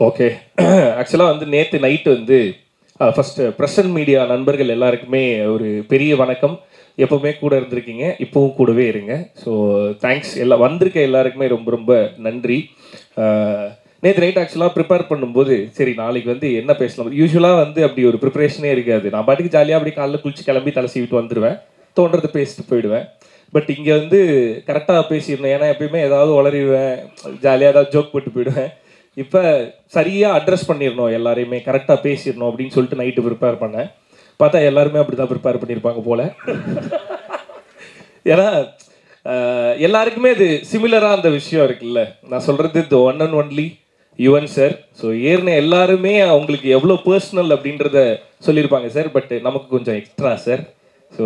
Okay. ஆக்சுவலாக வந்து நேற்று நைட்டு வந்து ஃபஸ்ட்டு ப்ரெசன்ட் மீடியா நண்பர்கள் எல்லாருக்குமே ஒரு பெரிய வணக்கம். எப்போவுமே கூட இருந்திருக்கீங்க, இப்போவும் கூடவே இருங்க. So thanks. எல்லாம் வந்திருக்க எல்லாருக்குமே ரொம்ப ரொம்ப நன்றி. நேற்று நைட் ஆக்சுவலாக ப்ரிப்பேர் பண்ணும்போது சரி நாளைக்கு வந்து என்ன பேசலாம், யூஸ்வலாக வந்து அப்படி ஒரு ப்ரிப்பரேஷனே இருக்காது. நான் பாட்டுக்கு ஜாலியாக அப்படி காலைல குளிச்சு கிளம்பி தலை சீவிட்டு வந்துடுவேன், தோன்றது பேசிட்டு போயிடுவேன். பட் இங்கே வந்து கரெக்டாக பேசியிருந்தேன், ஏன்னா எப்பயுமே ஏதாவது உளறிடுவேன், ஜாலியாக ஏதாவது ஜோக் போட்டு போயிடுவேன். இப்போ சரியாக அட்ரஸ் பண்ணிடணும், எல்லாரையுமே கரெக்டாக பேசிடணும் அப்படின்னு சொல்லிட்டு நைட்டு ப்ரிப்பேர் பண்ணேன். பார்த்தா எல்லாருமே அப்படி தான் ப்ரிப்பேர் பண்ணியிருப்பாங்க போல். ஏன்னா எல்லாருக்குமே இது சிமிலராக அந்த விஷயம் இருக்குல்ல. நான் சொல்கிறது the one and only Yuvan sir. So ஏறின எல்லாருமே அவங்களுக்கு எவ்வளோ பர்சனல் அப்படின்றத சொல்லியிருப்பாங்க சார். பட் நமக்கு கொஞ்சம் எக்ஸ்ட்ரா சார். ஸோ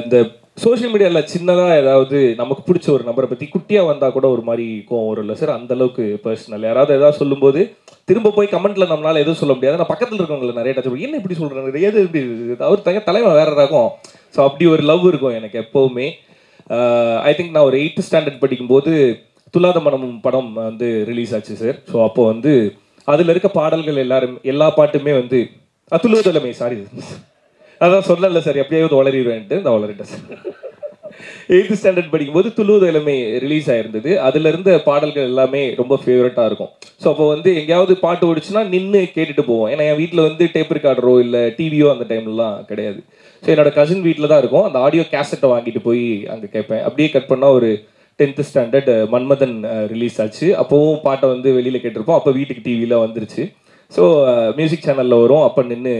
இந்த சோஷியல் மீடியாவில் சின்னதாக ஏதாவது நமக்கு பிடிச்ச ஒரு நபரை பற்றி குட்டியாக வந்தால் கூட ஒரு மாதிரி கோவம் வரும் இல்லை சார், அந்தளவுக்கு பர்சனல். யாராவது ஏதாவது சொல்லும்போது திரும்ப போய் கமெண்ட்டில் நம்மளால் எதுவும் சொல்ல முடியாது. நான் பக்கத்தில் இருக்கவங்களை நிறைய டச் என்ன இப்படி சொல்கிறாங்க, எது இப்படி அவர் தலைவன் வேறு ரகம். ஸோ அப்படி ஒரு லவ் இருக்கும் எனக்கு எப்போவுமே. ஐ திங்க் நான் ஒரு 8th ஸ்டாண்டர்ட் படிக்கும்போது துலாத மனமும் படம் வந்து ரிலீஸ் ஆச்சு சார். ஸோ அப்போ வந்து அதில் இருக்க பாடல்கள் எல்லா பாட்டுமே வந்து துளுவதலைமை சாரி அதான் சொல்லல சார், எப்படியாவது வளரிடுவேன்ட்டு இந்த வளரிட்டேன் சார். 8th ஸ்டாண்டர்ட் படிக்கும்போது துளுவது இளமை ரிலீஸ் ஆயிருந்தது. அதுல இருந்த பாடல்கள் எல்லாமே ரொம்ப ஃபேவரட்டாக இருக்கும். ஸோ அப்போ வந்து எங்கேயாவது பாட்டு ஓடிச்சுன்னா நின்று கேட்டுட்டு போவோம். ஏன்னா என் வீட்டில் வந்து டேப் ரெக்கார்டரோ இல்லை டிவியோ அந்த டைம்லலாம் கிடையாது. ஸோ என்னோட கசின் வீட்டில் தான் இருக்கும். அந்த ஆடியோ கேசட்டை வாங்கிட்டு போய் அங்கே கேட்பேன். அப்படியே கட் பண்ணால் ஒரு 10th ஸ்டாண்டர்ட் மன்மதன் ரிலீஸ் ஆச்சு. அப்போவும் பாட்டை வந்து வெளியில் கேட்டிருப்போம். அப்போ வீட்டுக்கு டிவியில் வந்துருச்சு. ஸோ மியூசிக் சேனலில் வரும், அப்போ நின்று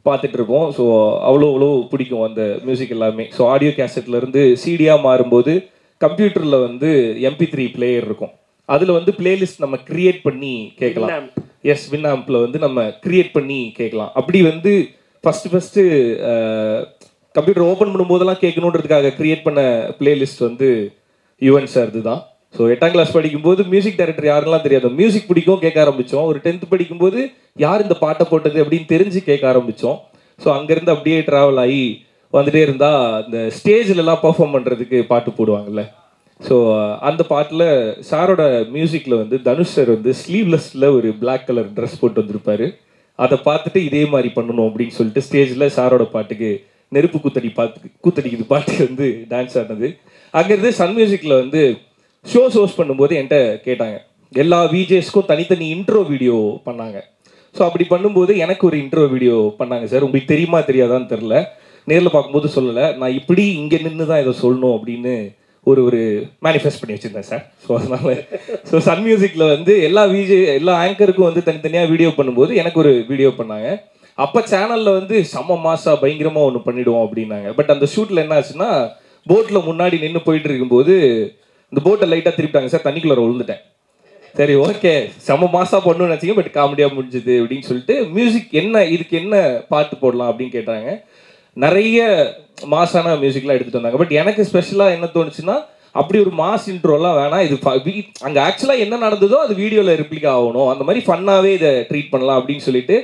பார்த்துட்டு இருப்போம். ஸோ அவ்வளோ பிடிக்கும் அந்த மியூசிக் எல்லாமே. ஸோ ஆடியோ கேசட்லேருந்து சிடியாக மாறும்போது கம்ப்யூட்டரில் வந்து MP3 பிளேயர் இருக்கும். அதில் வந்து பிளேலிஸ்ட் நம்ம கிரியேட் பண்ணி கேட்கலாம். எஸ், வின்ஆம்பில் வந்து நம்ம கிரியேட் பண்ணி கேட்கலாம். அப்படி வந்து ஃபஸ்ட்டு கம்ப்யூட்டர் ஓப்பன் பண்ணும்போதெல்லாம் கேட்கணுன்றதுக்காக கிரியேட் பண்ண பிளேலிஸ்ட் வந்து யுவன் சார் இதுதான். ஸோ 8ஆம் கிளாஸ் படிக்கும்போது மியூசிக் டைரக்டர் யாருலாம் தெரியாது, மியூசிக் பிடிக்கும் கேட்க ஆரம்பித்தோம். ஒரு 10th படிக்கும்போது யார் இந்த பாட்டை போட்டது அப்படின்னு தெரிஞ்சு கேட்க ஆரம்பித்தோம். ஸோ அங்கேருந்து அப்படியே ட்ராவல் ஆகி வந்துட்டே இருந்தால் இந்த ஸ்டேஜிலலாம் பர்ஃபார்ம் பண்ணுறதுக்கு பாட்டு போடுவாங்கல்ல. ஸோ அந்த பாட்டில் சாரோட மியூசிக்கில் வந்து தனுஷ் சார் வந்து ஸ்லீவ்லெஸ்ஸில் ஒரு பிளாக் கலர் ட்ரெஸ் போட்டு வந்திருப்பாரு. அதை பார்த்துட்டு இதே மாதிரி பண்ணணும் அப்படின்னு சொல்லிட்டு ஸ்டேஜில் சாரோட பாட்டுக்கு நெருப்பு கூத்தடிக்குது பாட்டு வந்து டான்ஸ் ஆடினது. அங்கேருந்து சன் மியூசிக்கில் வந்து ஷோஸ் பண்ணும்போது என்கிட்ட கேட்டாங்க. எல்லா விஜேஸ்க்கும் தனித்தனி இன்ட்ரோ வீடியோ பண்ணாங்க. ஸோ அப்படி பண்ணும்போது எனக்கு ஒரு இன்ட்ரோ வீடியோ பண்ணாங்க சார். உங்களுக்கு தெரியுமா தெரியாதான்னு தெரில, நேரில் பார்க்கும்போது சொல்லலை. நான் இப்படி இங்கே நின்று தான் இதை சொல்லணும் அப்படின்னு ஒரு மேனிஃபெஸ்ட் பண்ணி வச்சுருந்தேன் சார். ஸோ அதனால் சன் மியூசிக்கில் வந்து எல்லா ஆங்கருக்கும் வந்து தனித்தனியாக வீடியோ பண்ணும்போது எனக்கு ஒரு வீடியோ பண்ணாங்க. அப்போ சேனலில் வந்து செம்ம மாசா பயங்கரமாக ஒன்று பண்ணிவிடுவோம் அப்படின்னாங்க. பட் அந்த ஷூட்டில் என்ன ஆச்சுன்னா, போட்டில் முன்னாடி நின்று போயிட்டு இருக்கும்போது இந்த போட்டை லைட்டாக திருப்பிட்டாங்க சார், தண்ணிக்குள்ளே விழுந்துட்டேன். சரி ஓகே, செம்ம மாசா பண்ணணும்னு நினச்சிங்க, பட் காமெடியாக முடிஞ்சுது அப்படின்னு சொல்லிட்டு மியூசிக் இதுக்கு என்ன பாட்டு போடலாம் அப்படின்னு கேட்டாங்க. நிறைய மாசான மியூசிக்லாம் எடுத்துகிட்டு வந்தாங்க. பட் எனக்கு ஸ்பெஷலாக என்ன தோணுச்சுன்னா, அப்படி ஒரு மாஸ் இன்ட்ரோலாம் வேணாம், இது அங்கே ஆக்சுவலாக என்ன நடந்ததோ அது வீடியோவில் ரிப்ளிக் ஆகணும், அந்த மாதிரி ஃபன்னாகவே இதை ட்ரீட் பண்ணலாம் அப்படின்னு சொல்லிட்டு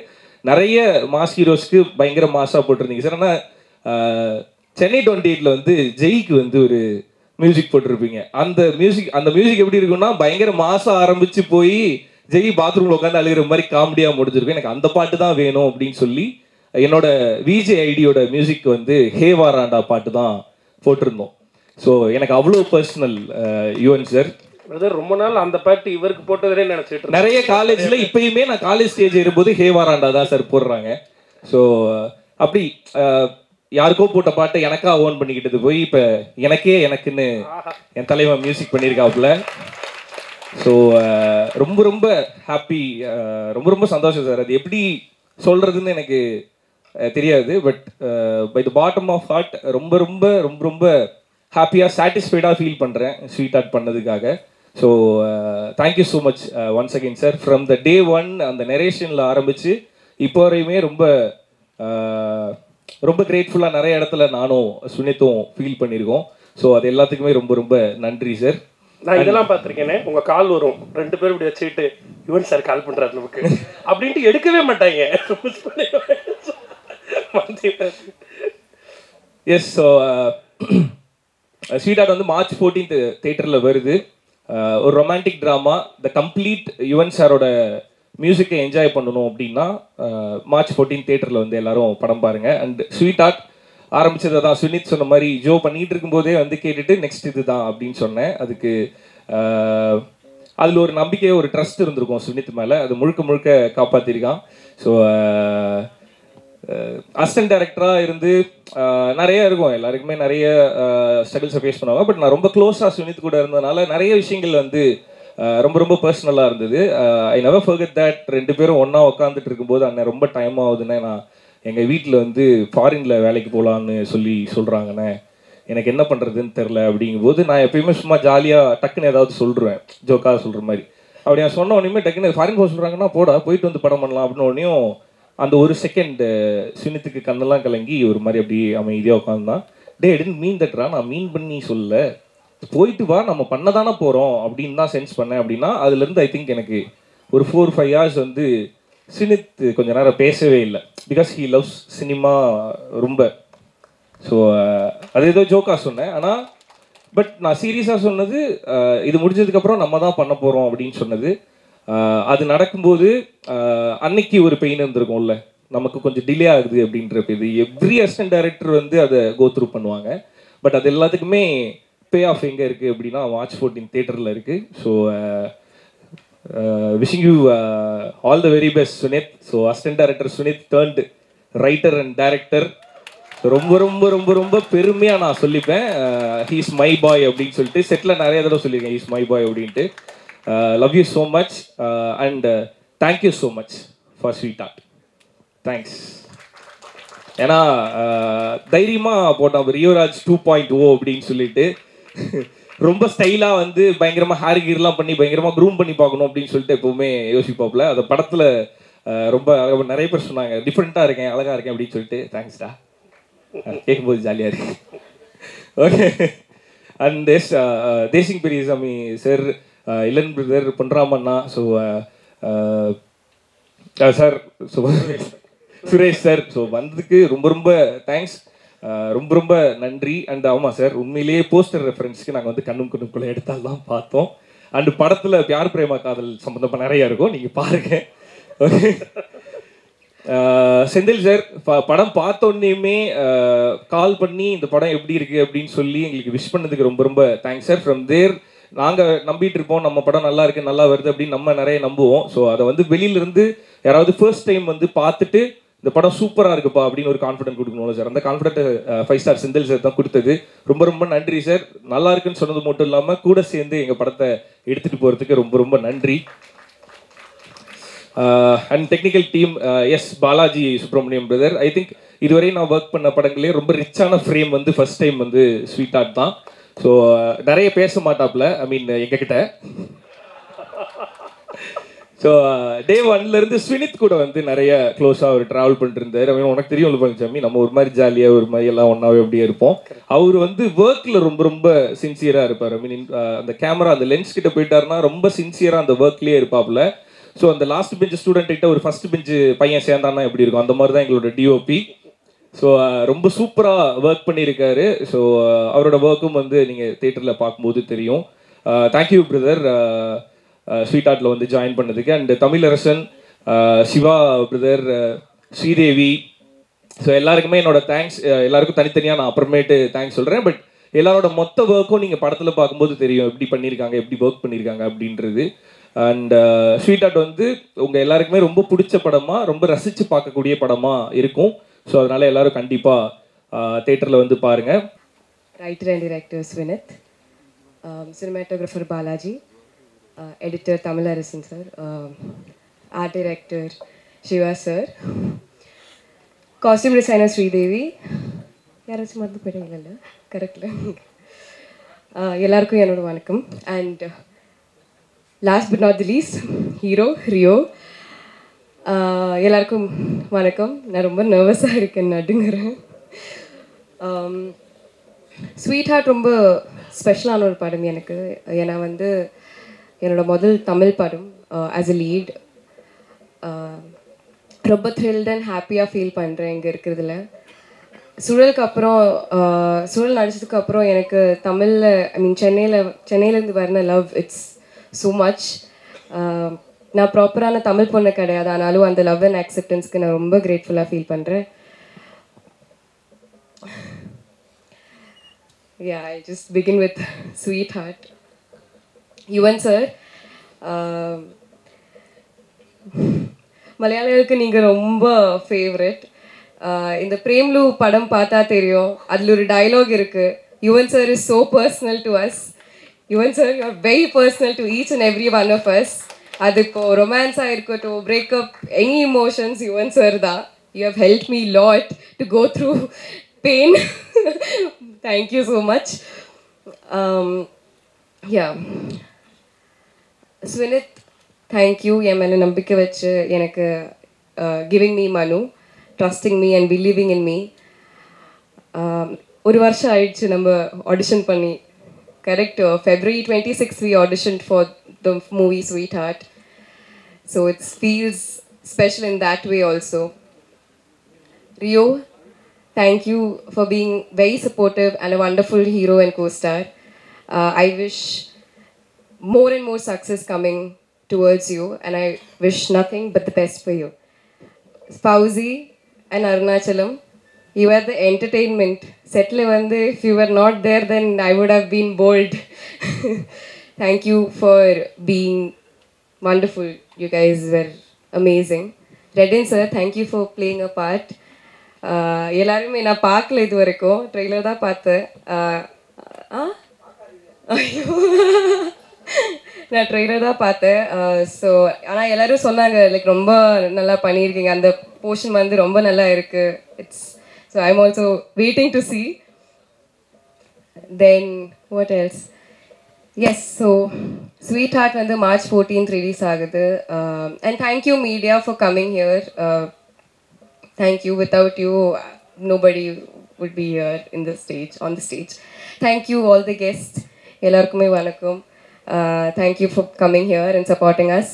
நிறைய மாஸ் ஹீரோஸ்க்கு பயங்கர மாசாக போட்டிருந்தீங்க சார். ஆனால் சென்னை 28 வந்து ஜெய்க்கு வந்து ஒரு மியூசிக் போட்டிருப்பீங்க. அந்த மியூசிக் எப்படி இருக்குன்னா, பயங்கர மாசம் ஆரம்பிச்சு போய் ஜெய் பாத்ரூம்ல உட்காந்து அழுகிற மாதிரி காமெடியாக முடிஞ்சிருக்கும். எனக்கு அந்த பாட்டு தான் வேணும் அப்படின்னு சொல்லி என்னோட விஜே ஐடியோட மியூசிக் வந்து ஹே வாராண்டா பாட்டு தான் போட்டிருந்தோம். ஸோ எனக்கு அவ்வளோ பர்சனல் யுவன் சார். ரொம்ப நாள் அந்த பாட்டு இவருக்கு போட்டதே நினைச்சிட்டு நிறைய காலேஜில் இப்பயுமே நான் காலேஜ் ஸ்டேஜ் ஏறும்போது ஹே வாராண்டா தான் சார் போடுறாங்க. ஸோ அப்படி யாருக்கோ போட்ட பாட்டை எனக்கா ஓன் பண்ணிக்கிட்டது போய் இப்போ எனக்குன்னு என் தலைவன் மியூசிக் பண்ணியிருக்காப்புல. ஸோ ரொம்ப ஹாப்பி, ரொம்ப சந்தோஷம் சார். அது எப்படி சொல்கிறதுன்னு எனக்கு தெரியாது. But by the bottom of heart ரொம்ப ஹாப்பியாக சாட்டிஸ்ஃபைடாக ஃபீல் பண்ணுறேன் ஸ்வீட் ஆர்ட் பண்ணதுக்காக. So thank you so much once again sir. From the day 1 அந்த நெரேஷனில் ஆரம்பித்து இப்போ வரையுமே ரொம்ப கிரேட்ஃபுல்லாக நிறைய இடத்துல நானும் சுனித்தும் ஃபீல் பண்ணியிருக்கோம். ஸோ அது எல்லாத்துக்குமே ரொம்ப நன்றி சார். நான் இதெல்லாம் பார்த்துருக்கேனே, உங்கள் கால் வரும் 2 பேரும் இப்படி வச்சுக்கிட்டு யுவன் சார் கால் பண்ணுறாரு நமக்கு அப்படின்ட்டு எடுக்கவே மாட்டாங்க. எஸ், ஸோ ஸ்வீட் ஆர்ட் வந்து March 14th தேட்டரில் வருது. ஒரு romantic drama the complete Yuvan சாரோட மியூசிக்கை என்ஜாய் பண்ணணும் அப்படின்னா மார்ச் 14 தேட்டரில் வந்து எல்லாரும் படம் பாருங்க. அண்ட் ஸ்வீட் ஆர்ட் ஆரம்பிச்சதை தான் சுனித் சொன்ன மாதிரி ஜோ பண்ணிட்டு இருக்கும்போதே வந்து கேட்டுட்டு நெக்ஸ்ட் இது தான் அப்படின்னு சொன்னேன். அதுக்கு அதில் ஒரு நம்பிக்கை, ஒரு ட்ரஸ்ட் இருந்திருக்கும் சுனித் மேலே. அது முழுக்க முழுக்க காப்பாற்றிருக்கான். ஸோ அசிஸ்டன்ட் டைரக்டராக இருந்து நிறைய இருக்கும், எல்லாருக்குமே நிறைய ஸ்ட்ரகிள்ஸை ஃபேஸ் பண்ணுவாங்க. பட் நான் ரொம்ப க்ளோஸாக சுனித் கூட இருந்ததுனால நிறைய விஷயங்கள் வந்து ரொம்ப ரொம்ப பர்சனலாக இருந்தது. I never forget that. 2 பேரும் ஒன்றா உட்காந்துட்டு இருக்கும்போது அண்ணன் ரொம்ப டைம் ஆகுதுண்ணே, நான் எங்கள் வீட்டில் வந்து ஃபாரினில் வேலைக்கு போகலான்னு சொல்கிறாங்கண்ணே, எனக்கு என்ன பண்ணுறதுன்னு தெரில அப்படிங்கும்போது நான் எப்பயுமே சும்மா ஜாலியாக டக்குன்னு ஏதாவது சொல்லிடுவேன், ஜோக்காக சொல்கிற மாதிரி. அப்படி நான் சொன்ன உடனே டக்குன்னு ஃபாரின் போக சொல்கிறாங்கன்னா போடா போயிட்டு வந்து படம் பண்ணலாம் அப்படின்னு உடனேயும் அந்த ஒரு செகண்ட் சுனித்துக்கு கண்ணெல்லாம் கலங்கி ஒரு மாதிரி அப்படி அமைதியாக உட்காந்துதான். டே டென்ட் மீன் தட்ரா, நான் மீன் பண்ணி சொல்ல, போயிட்டு வா நம்ம பண்ண தானே போகிறோம் அப்படின்னு தான் சென்ஸ் பண்ணேன். அப்படின்னா அதுலேருந்து ஐ திங்க் எனக்கு ஒரு 4-5 hours வந்து சுனித் கொஞ்ச நேரம் பேசவே இல்லை. பிகாஸ் ஹீ லவ்ஸ் சினிமா ரொம்ப. ஸோ அது ஏதோ ஜோக்காக சொன்னேன். ஆனால் பட் நான் சீரியஸாக சொன்னது, இது முடிஞ்சதுக்கப்புறம் நம்ம தான் பண்ண போகிறோம் அப்படின்னு சொன்னது. அது நடக்கும்போது அன்னைக்கு ஒரு பெயின் இருந்திருக்கும்ல, நமக்கு கொஞ்சம் டிலே ஆகுது அப்படின்ற இது எவ்ரி அசிஸ்டன்ட் டைரக்டர் வந்து அதை கோ த்ரூ பண்ணுவாங்க. பட் அது எல்லாத்துக்குமே பே ஆஃப் எங்கே இருக்குது அப்படின்னா மார்ச் 14 தேட்டரில் இருக்குது. So wishing you all the very best Sunith. So assistant director Sunith turned writer and director. ரொம்ப ரொம்ப ரொம்ப ரொம்ப பெருமையாக நான் சொல்லிப்பேன், ஹீஸ் மை பாய் அப்படின்னு சொல்லிட்டு. செட்டில் நிறைய தடவை சொல்லியிருக்கேன் ஹீஸ் மை பாய் அப்படின்ட்டு. Love you so much and thank you so much for sweet art. Thanks. ஏன்னா தைரியமாக போட்டோம் ரியோராஜ் 2.0 அப்படின்னு சொல்லிட்டு ரொம்ப ஸ்டைலாக வந்து பயங்கரமாக ஹேர் கீர்லாம் பண்ணி பயங்கரமாக க்ரூம் பண்ணி பார்க்கணும் அப்படின்னு சொல்லிட்டு எப்போவுமே யோசிப்பாப்புல. அந்த படத்தில் ரொம்ப நிறைய பேர் சொன்னாங்க டிஃப்ரெண்ட்டாக இருக்கேன், அழகாக இருக்கேன் அப்படின்னு சொல்லிட்டு. தேங்க்ஸ்டா, கேட்கும்போது ஜாலியாக இருக்கு. Okay. And Desingh Periyasamy sir, Ilan brother, பொன்ராமண்ணா, so sir, Suresh sir, so வந்ததுக்கு ரொம்ப ரொம்ப தேங்க்ஸ், ரொம்ப ரொம்ப நன்றி. அண்ட் ஆமாம் சார், உண்மையிலேயே போஸ்டர் ரெஃபரன்ஸ்க்கு நாங்கள் வந்து கண்ணும் கண்ணுக்குள்ளே எடுத்தாலாம் பார்த்தோம். அண்டு படத்தில் பியார் பிரேமா காதல் சம்மந்தமாக நிறையா இருக்கும், நீங்கள் பாருங்கள். ஓகே. செந்தில் சார் படம் பார்த்தோன்னே கால் பண்ணி இந்த படம் எப்படி இருக்குது அப்படின்னு சொல்லி எங்களுக்கு விஷ் பண்ணதுக்கு ரொம்ப ரொம்ப தேங்க்ஸ் சார். ஃப்ரம் தேர் நாங்கள் நம்பிட்டு இருப்போம் நம்ம படம் நல்லா இருக்கு, நல்லா வருது அப்படின்னு நம்ம நிறைய நம்புவோம். ஸோ அதை வந்து வெளியிலேருந்து யாராவது ஃபர்ஸ்ட் டைம் வந்து பார்த்துட்டு இந்த படம் சூப்பராக இருக்குப்பா அப்படின்னு ஒரு கான்ஃபிடென்ட் கொடுக்கணும்ல சார், அந்த கான்ஃபிடென்ட் 5 ஸ்டார் செந்தில் சார் தான் கொடுத்தது. ரொம்ப ரொம்ப நன்றி சார். நல்லா இருக்குன்னு சொன்னது மட்டும் இல்லாமல் கூட சேர்ந்து எங்கள் படத்தை எடுத்துகிட்டு போகிறதுக்கு ரொம்ப ரொம்ப நன்றி. And technical team, S Balaji Subramaniam brother. I think இதுவரை நான் ஒர்க் பண்ண படங்களே ரொம்ப ரிச்சான ஃப்ரேம் வந்து ஃபர்ஸ்ட் டைம் வந்து ஸ்வீட் ஆர்ட் தான். ஸோ நிறைய பேச மாட்டாப்புல, ஐ மீன் எங்ககிட்ட. ஸோ டே 1லேருந்து ஸ்வினித் கூட வந்து நிறைய க்ளோஸாக அவர் ட்ராவல் பண்ணிட்டு இருந்தார். ஐ மீன் உனக்கு தெரியும் பழனிசாமி, நம்ம ஒரு மாதிரி ஜாலியாக ஒரு மாதிரி எல்லாம் ஒன்றாவே அப்படியே இருப்போம். அவர் வந்து ஒர்க்கில் ரொம்ப ரொம்ப சின்சியராக இருப்பார். ஐ மீன் அந்த கேமரா அந்த லென்ஸ் கிட்ட போயிட்டாருன்னா ரொம்ப சின்சியராக அந்த ஒர்க்லேயே இருப்பாப்புல. ஸோ அந்த லாஸ்ட் பெஞ்ச் ஸ்டூடெண்ட் கிட்ட ஒரு ஃபர்ஸ்ட் பெஞ்ச் பையன் சேர்ந்தான்னா எப்படி இருக்கும், அந்த மாதிரி தான் எங்களோட டிஓபி. ஸோ ரொம்ப சூப்பராக ஒர்க் பண்ணியிருக்காரு. ஸோ அவரோட ஒர்க்கும் வந்து நீங்கள் தியேட்டரில் பார்க்கும்போது தெரியும். தேங்க்யூ பிரதர் ஸ்வீட் ஆர்ட்டில் வந்து ஜாயின் பண்ணதுக்கு. And Tamilarasan, Siva brother, Sridevi, so எல்லாருக்குமே என்னோட தேங்க்ஸ். எல்லாருக்கும் தனித்தனியாக நான் அப்புறமேட்டு தேங்க்ஸ் சொல்கிறேன். பட் எல்லாரோட மொத்த ஒர்க்கும் நீங்கள் படத்தில் பார்க்கும்போது தெரியும் எப்படி பண்ணியிருக்காங்க, எப்படி ஒர்க் பண்ணியிருக்காங்க அப்படின்றது. அண்ட் ஸ்வீட் ஆர்ட் வந்து உங்கள் எல்லாருக்குமே ரொம்ப பிடிச்ச படமாக, ரொம்ப ரசித்து பார்க்கக்கூடிய படமாக இருக்கும். ஸோ அதனால் எல்லோரும் கண்டிப்பாக தேட்டரில் வந்து பாருங்கள். Writer and director Swinith, cinematographer Balaji, editor Tamilarasan sir, art director Siva sir, costume designer Sridevi, யாராச்சும் மறந்து போயிட்டீங்களா? கரெக்டில். எல்லாருக்கும் என்னோட வணக்கம். And last but not the least, hero Rio, எல்லாருக்கும் வணக்கம். நான் ரொம்ப நர்வஸாக இருக்கேன், நடுங்கிறேன். ஸ்வீட் ஹார்ட் ரொம்ப ஸ்பெஷலான ஒரு படம் எனக்கு. ஏன்னா வந்து என்னோட முதல் தமிழ் படம் ஆஸ் எ லீட். ரொம்ப த்ரில்ட் அண்ட் ஹாப்பியாக ஃபீல் பண்ணுறேன் இங்கே இருக்கிறதுல. சுழலுக்கு அப்புறம் சுழல் நடிச்சதுக்கு அப்புறம் எனக்கு தமிழில் ஐ மீன் சென்னையிலேருந்து வரன லவ் இட்ஸ் ஸோ மச். நான் ப்ராப்பரான தமிழ் பொண்ணு கிடையாது, ஆனாலும் அந்த லவ் அண்ட் அக்செப்டன்ஸ்க்கு நான் ரொம்ப கிரேட்ஃபுல்லாக ஃபீல் பண்ணுறேன். Yeah, I'll just begin with Sweetheart. Yuvan sir, மலையாளிகளுக்கு நீங்கள் ரொம்ப ஃபேவரட். இந்த பிரேம்லு படம் பார்த்தா தெரியும், அதில் ஒரு டயலாக் இருக்குது, Yuvan sir is so personal to us. Yuvan sir, you are very personal to each and every one of us. அது இப்போ ரொமான்ஸாக இருக்கட்டும், breakup, any emotions, Yuvan sir தான். You have help me lot to go through pain. Thank you so much. Yeah. Swinith, thank you. என் மேலே நம்பிக்கை வச்சு எனக்கு giving me Manu, trusting me and believing in me. ஒரு வருஷம் ஆயிடுச்சு நம்ம ஆடிஷன் பண்ணி. Correct, February 26th we auditioned for the movie Sweetheart. So it feels special in that way also. Rio, thank you for being very supportive and a wonderful hero and co-star. I wish more and more success coming towards you, and I wish nothing but the best for you. Fauzi and Arunachalam, you are the entertainment. Settle vande, if you were not there, then I would have been bored. Thank you for being wonderful. You guys were amazing. Redden sir, thank you for playing a part. எல்லாருமே நான் பார்க்கல இது வரைக்கும், trailer தான் பார்த்தேன். ஐயோ, நான் trailer தான் பார்த்தேன். ஸோ ஆனால் எல்லோரும் சொன்னாங்க லைக் ரொம்ப நல்லா பண்ணியிருக்கீங்க, அந்த போர்ஷன் வந்து ரொம்ப நல்லா இருக்குது. It's so I am also waiting to see. Then what else? Yes, so Sweetheart வந்து March 14th ரிலீஸ் ஆகுது. And thank you media for coming here. Thank you. Without you, nobody would be here in the stage, on the stage. Thank you, all the guests. Ellarkume vanakkam. Thank you for coming here and supporting us.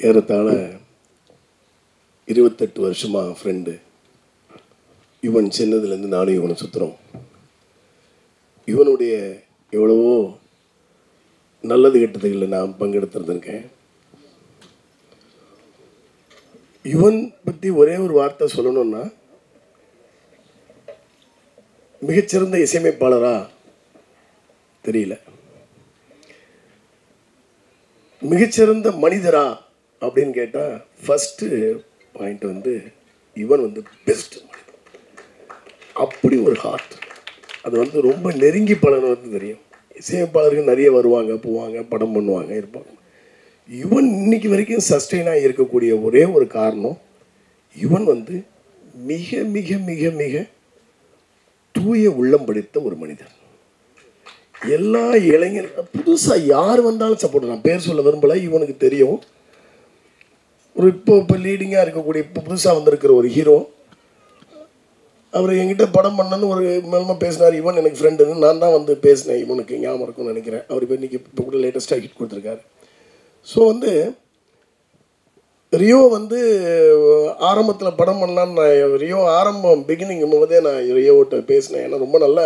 ஏறத்தாழ 28 வருஷமா friend இவன். சின்னதுலேருந்து நானும் இவனை சுற்றுறோம். இவனுடைய எவ்வளவோ நல்லது கெட்டதுகளில் நான் பங்கெடுத்துருந்துருக்கேன். யுவன் பற்றி ஒரே ஒரு வார்த்தை சொல்லணும்னா, மிகச்சிறந்த இசையமைப்பாளரா தெரியல, மிகச்சிறந்த மனிதரா அப்படின்னு கேட்டால் ஃபஸ்ட்டு பாயிண்ட் வந்து யுவன் வந்து பெஸ்ட். அப்படி ஒரு ஹார்ட், அது வந்து ரொம்ப நெருங்கி பழகின வந்து தெரியும். இசையமைப்பாளர்கள் நிறைய வருவாங்க போவாங்க, படம் பண்ணுவாங்க, இருப்பாங்க. யுவன் இன்னைக்கு வரைக்கும் சஸ்டெயினாக இருக்கக்கூடிய ஒரே ஒரு காரணம், யுவன் வந்து மிக மிக மிக மிக தூய உள்ளம் படைத்த ஒரு மனிதர். எல்லா இளைஞர் புதுசாக யார் வந்தாலும் சப்போர்ட். நான் பேர் சொல்ல விரும்பலை, இவனுக்கு தெரியும். ஒரு இப்போ லீடிங்காக இருக்கக்கூடிய இப்போ புதுசாக வந்திருக்கிற ஒரு ஹீரோ, அவர் என்கிட்ட படம் பண்ணணுன்னு ஒரு மேலமாக பேசினார். இவன் எனக்கு ஃப்ரெண்டுன்னு நான் தான் வந்து பேசினேன். இவனுக்கு ஞாபகம் இருக்கும்னு நினைக்கிறேன். அவர் இப்போ இன்றைக்கி இப்போ கூட லேட்டஸ்ட்டாக ஹிட் கொடுத்துருக்காரு. ஸோ வந்து ரியோ வந்து ஆரம்பத்தில் படம் பண்ணலான்னு நான் ரியோ ஆரம்பம் பிகினிங் போதே நான் ரியோவிட்ட பேசினேன். ஏன்னா ரொம்ப நல்லா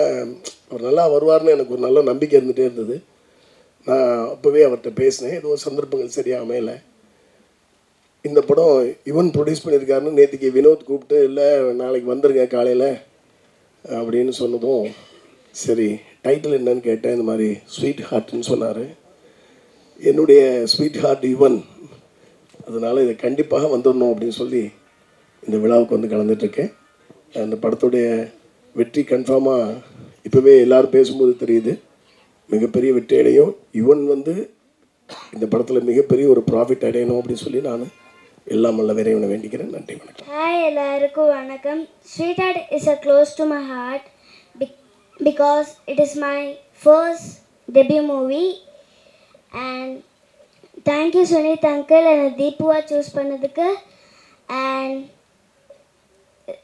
அவர் நல்லா வருவார்னு எனக்கு ஒரு நல்ல நம்பிக்கை இருந்துகிட்டே இருந்தது. நான் அப்போவே அவர்கிட்ட பேசினேன். ஏதோ சந்தர்ப்பங்கள் சரியாக அமையலை. இந்த படம் யுவன் ப்ரொடியூஸ் பண்ணியிருக்காருன்னு நேற்றுக்கு வினோத் கூப்பிட்டு, இல்லை நாளைக்கு வந்துருங்க காலையில் அப்படின்னு சொன்னதும், சரி டைட்டில் என்னன்னு கேட்டேன். இந்த மாதிரி ஸ்வீட் ஹார்ட்னு சொன்னார். என்னுடைய ஸ்வீட் ஹார்ட் யுவன், அதனால் இதை கண்டிப்பாக வந்துடணும் அப்படின்னு சொல்லி இந்த விழாவுக்கு வந்து கலந்துட்டுருக்கேன். அந்த படத்துடைய வெற்றி கன்ஃபார்மாக இப்போவே எல்லோரும் பேசும்போது தெரியுது, மிகப்பெரிய வெற்றி அடையும். யுவன் வந்து இந்த படத்தில் மிகப்பெரிய ஒரு ப்ராஃபிட் அடையணும் அப்படின்னு சொல்லி நான் எல்லாம் நல்ல இறைவனை வேண்டிக்கிறேன். நன்றி, வணக்கம். ஹாய், எல்லாருக்கும் வணக்கம். Sweetheart is a close to my heart because it is my first debut movie. And thank you Sunith uncle and Deepuwa choose பண்ணதுக்கு, and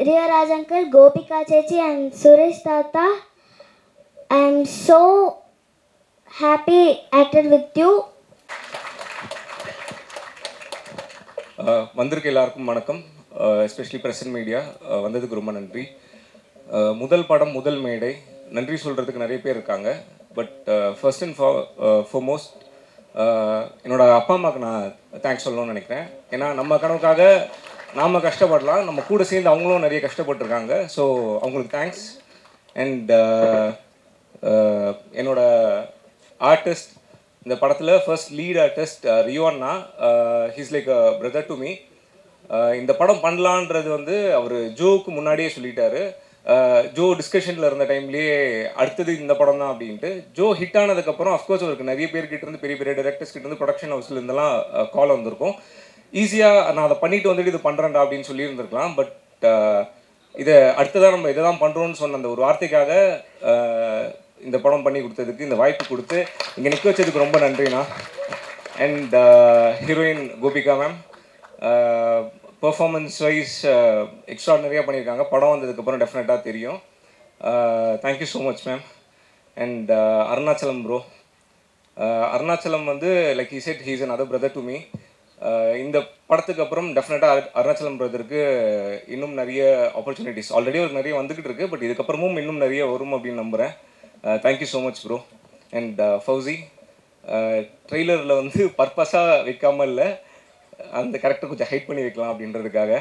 Riya Raj uncle, Gopika Chechi and Suresh Tata. I am so happy acted with you. வந்திருக்க எல்லாருக்கும் வணக்கம். Especially present media வந்ததுக்கு ரொம்ப நன்றி. முதல் படம் முதல் மேடை நன்றி சொல்கிறதுக்கு நிறைய பேர் இருக்காங்க. பட் ஃபர்ஸ்ட் அண்ட் ஃபார்மோஸ்ட் என்னோட அப்பா அம்மாவுக்கு நான் தேங்க்ஸ் சொல்லணும்னு நினைக்கிறேன். ஏன்னா நம்ம கனவுக்காக நாம் கஷ்டப்படலாம், நம்ம கூட சேர்ந்து அவங்களும் நிறைய கஷ்டப்பட்டுருக்காங்க. ஸோ அவங்களுக்கு தேங்க்ஸ். அண்ட் என்னோட ஆர்டிஸ்ட் இந்த படத்தில் ஃபர்ஸ்ட் லீட் ஆர்டிஸ்ட் ரியோன்னா, he's like a brother to me. இந்த படம் பண்ணலான்றது வந்து அவர் ஜோவுக்கு முன்னாடியே சொல்லிட்டாரு. ஜோ டிஸ்கஷனில் இருந்த டைம்லேயே அடுத்தது இந்த படம் தான் அப்படின்ட்டு. ஜோ ஹிட் ஆனதுக்கப்புறம் அஃப்கோர்ஸ் அவருக்கு நிறைய பேர்கிட்ட இருந்து பெரிய பெரிய டைரக்டர்ஸ் கிட்ட இருந்து ப்ரொடக்ஷன் ஹவுஸ்ல இருந்தெல்லாம் கால் வந்திருக்கும். ஈஸியாக நான் அதை பண்ணிட்டு வந்துட்டு இது பண்ணுறேன்டா அப்படின்னு சொல்லியிருந்திருக்கலாம். பட் இதை அடுத்ததாக நம்ம இதை தான் பண்ணுறோன்னு சொன்ன அந்த ஒரு வார்த்தைக்காக இந்த படம் பண்ணி கொடுத்ததுக்கு, இந்த வாய்ப்பு கொடுத்து இங்கே நிற்க வச்சதுக்கு ரொம்ப நன்றிண்ணா. And heroine Gopika ma'am performance wise எக்ஸ்ட்ராடனரியாக பண்ணியிருக்காங்க. படம் வந்ததுக்கப்புறம் டெஃபினட்டாக தெரியும். Thank you so much ma'am. And Arunachalam bro, Arunachalam வந்து like he said he's another brother to me. இந்த படத்துக்கு அப்புறம் டெஃபினட்டாக அருணாச்சலம் பிரதருக்கு இன்னும் நிறைய ஆப்பர்ச்சுனிட்டிஸ் ஆல்ரெடி ஒரு நிறைய வந்துக்கிட்டு இருக்குது. பட் இதுக்கப்புறமும் இன்னும் நிறைய வரும் அப்படின்னு நம்புகிறேன். Thank you so much bro. And Fauci, ட்ரெய்லரில் வந்து பர்பஸாக வைக்காமல் இல்லை, அந்த கேரக்டர் கொஞ்சம் ஹைட் பண்ணி வைக்கலாம் அப்படின்றதுக்காக.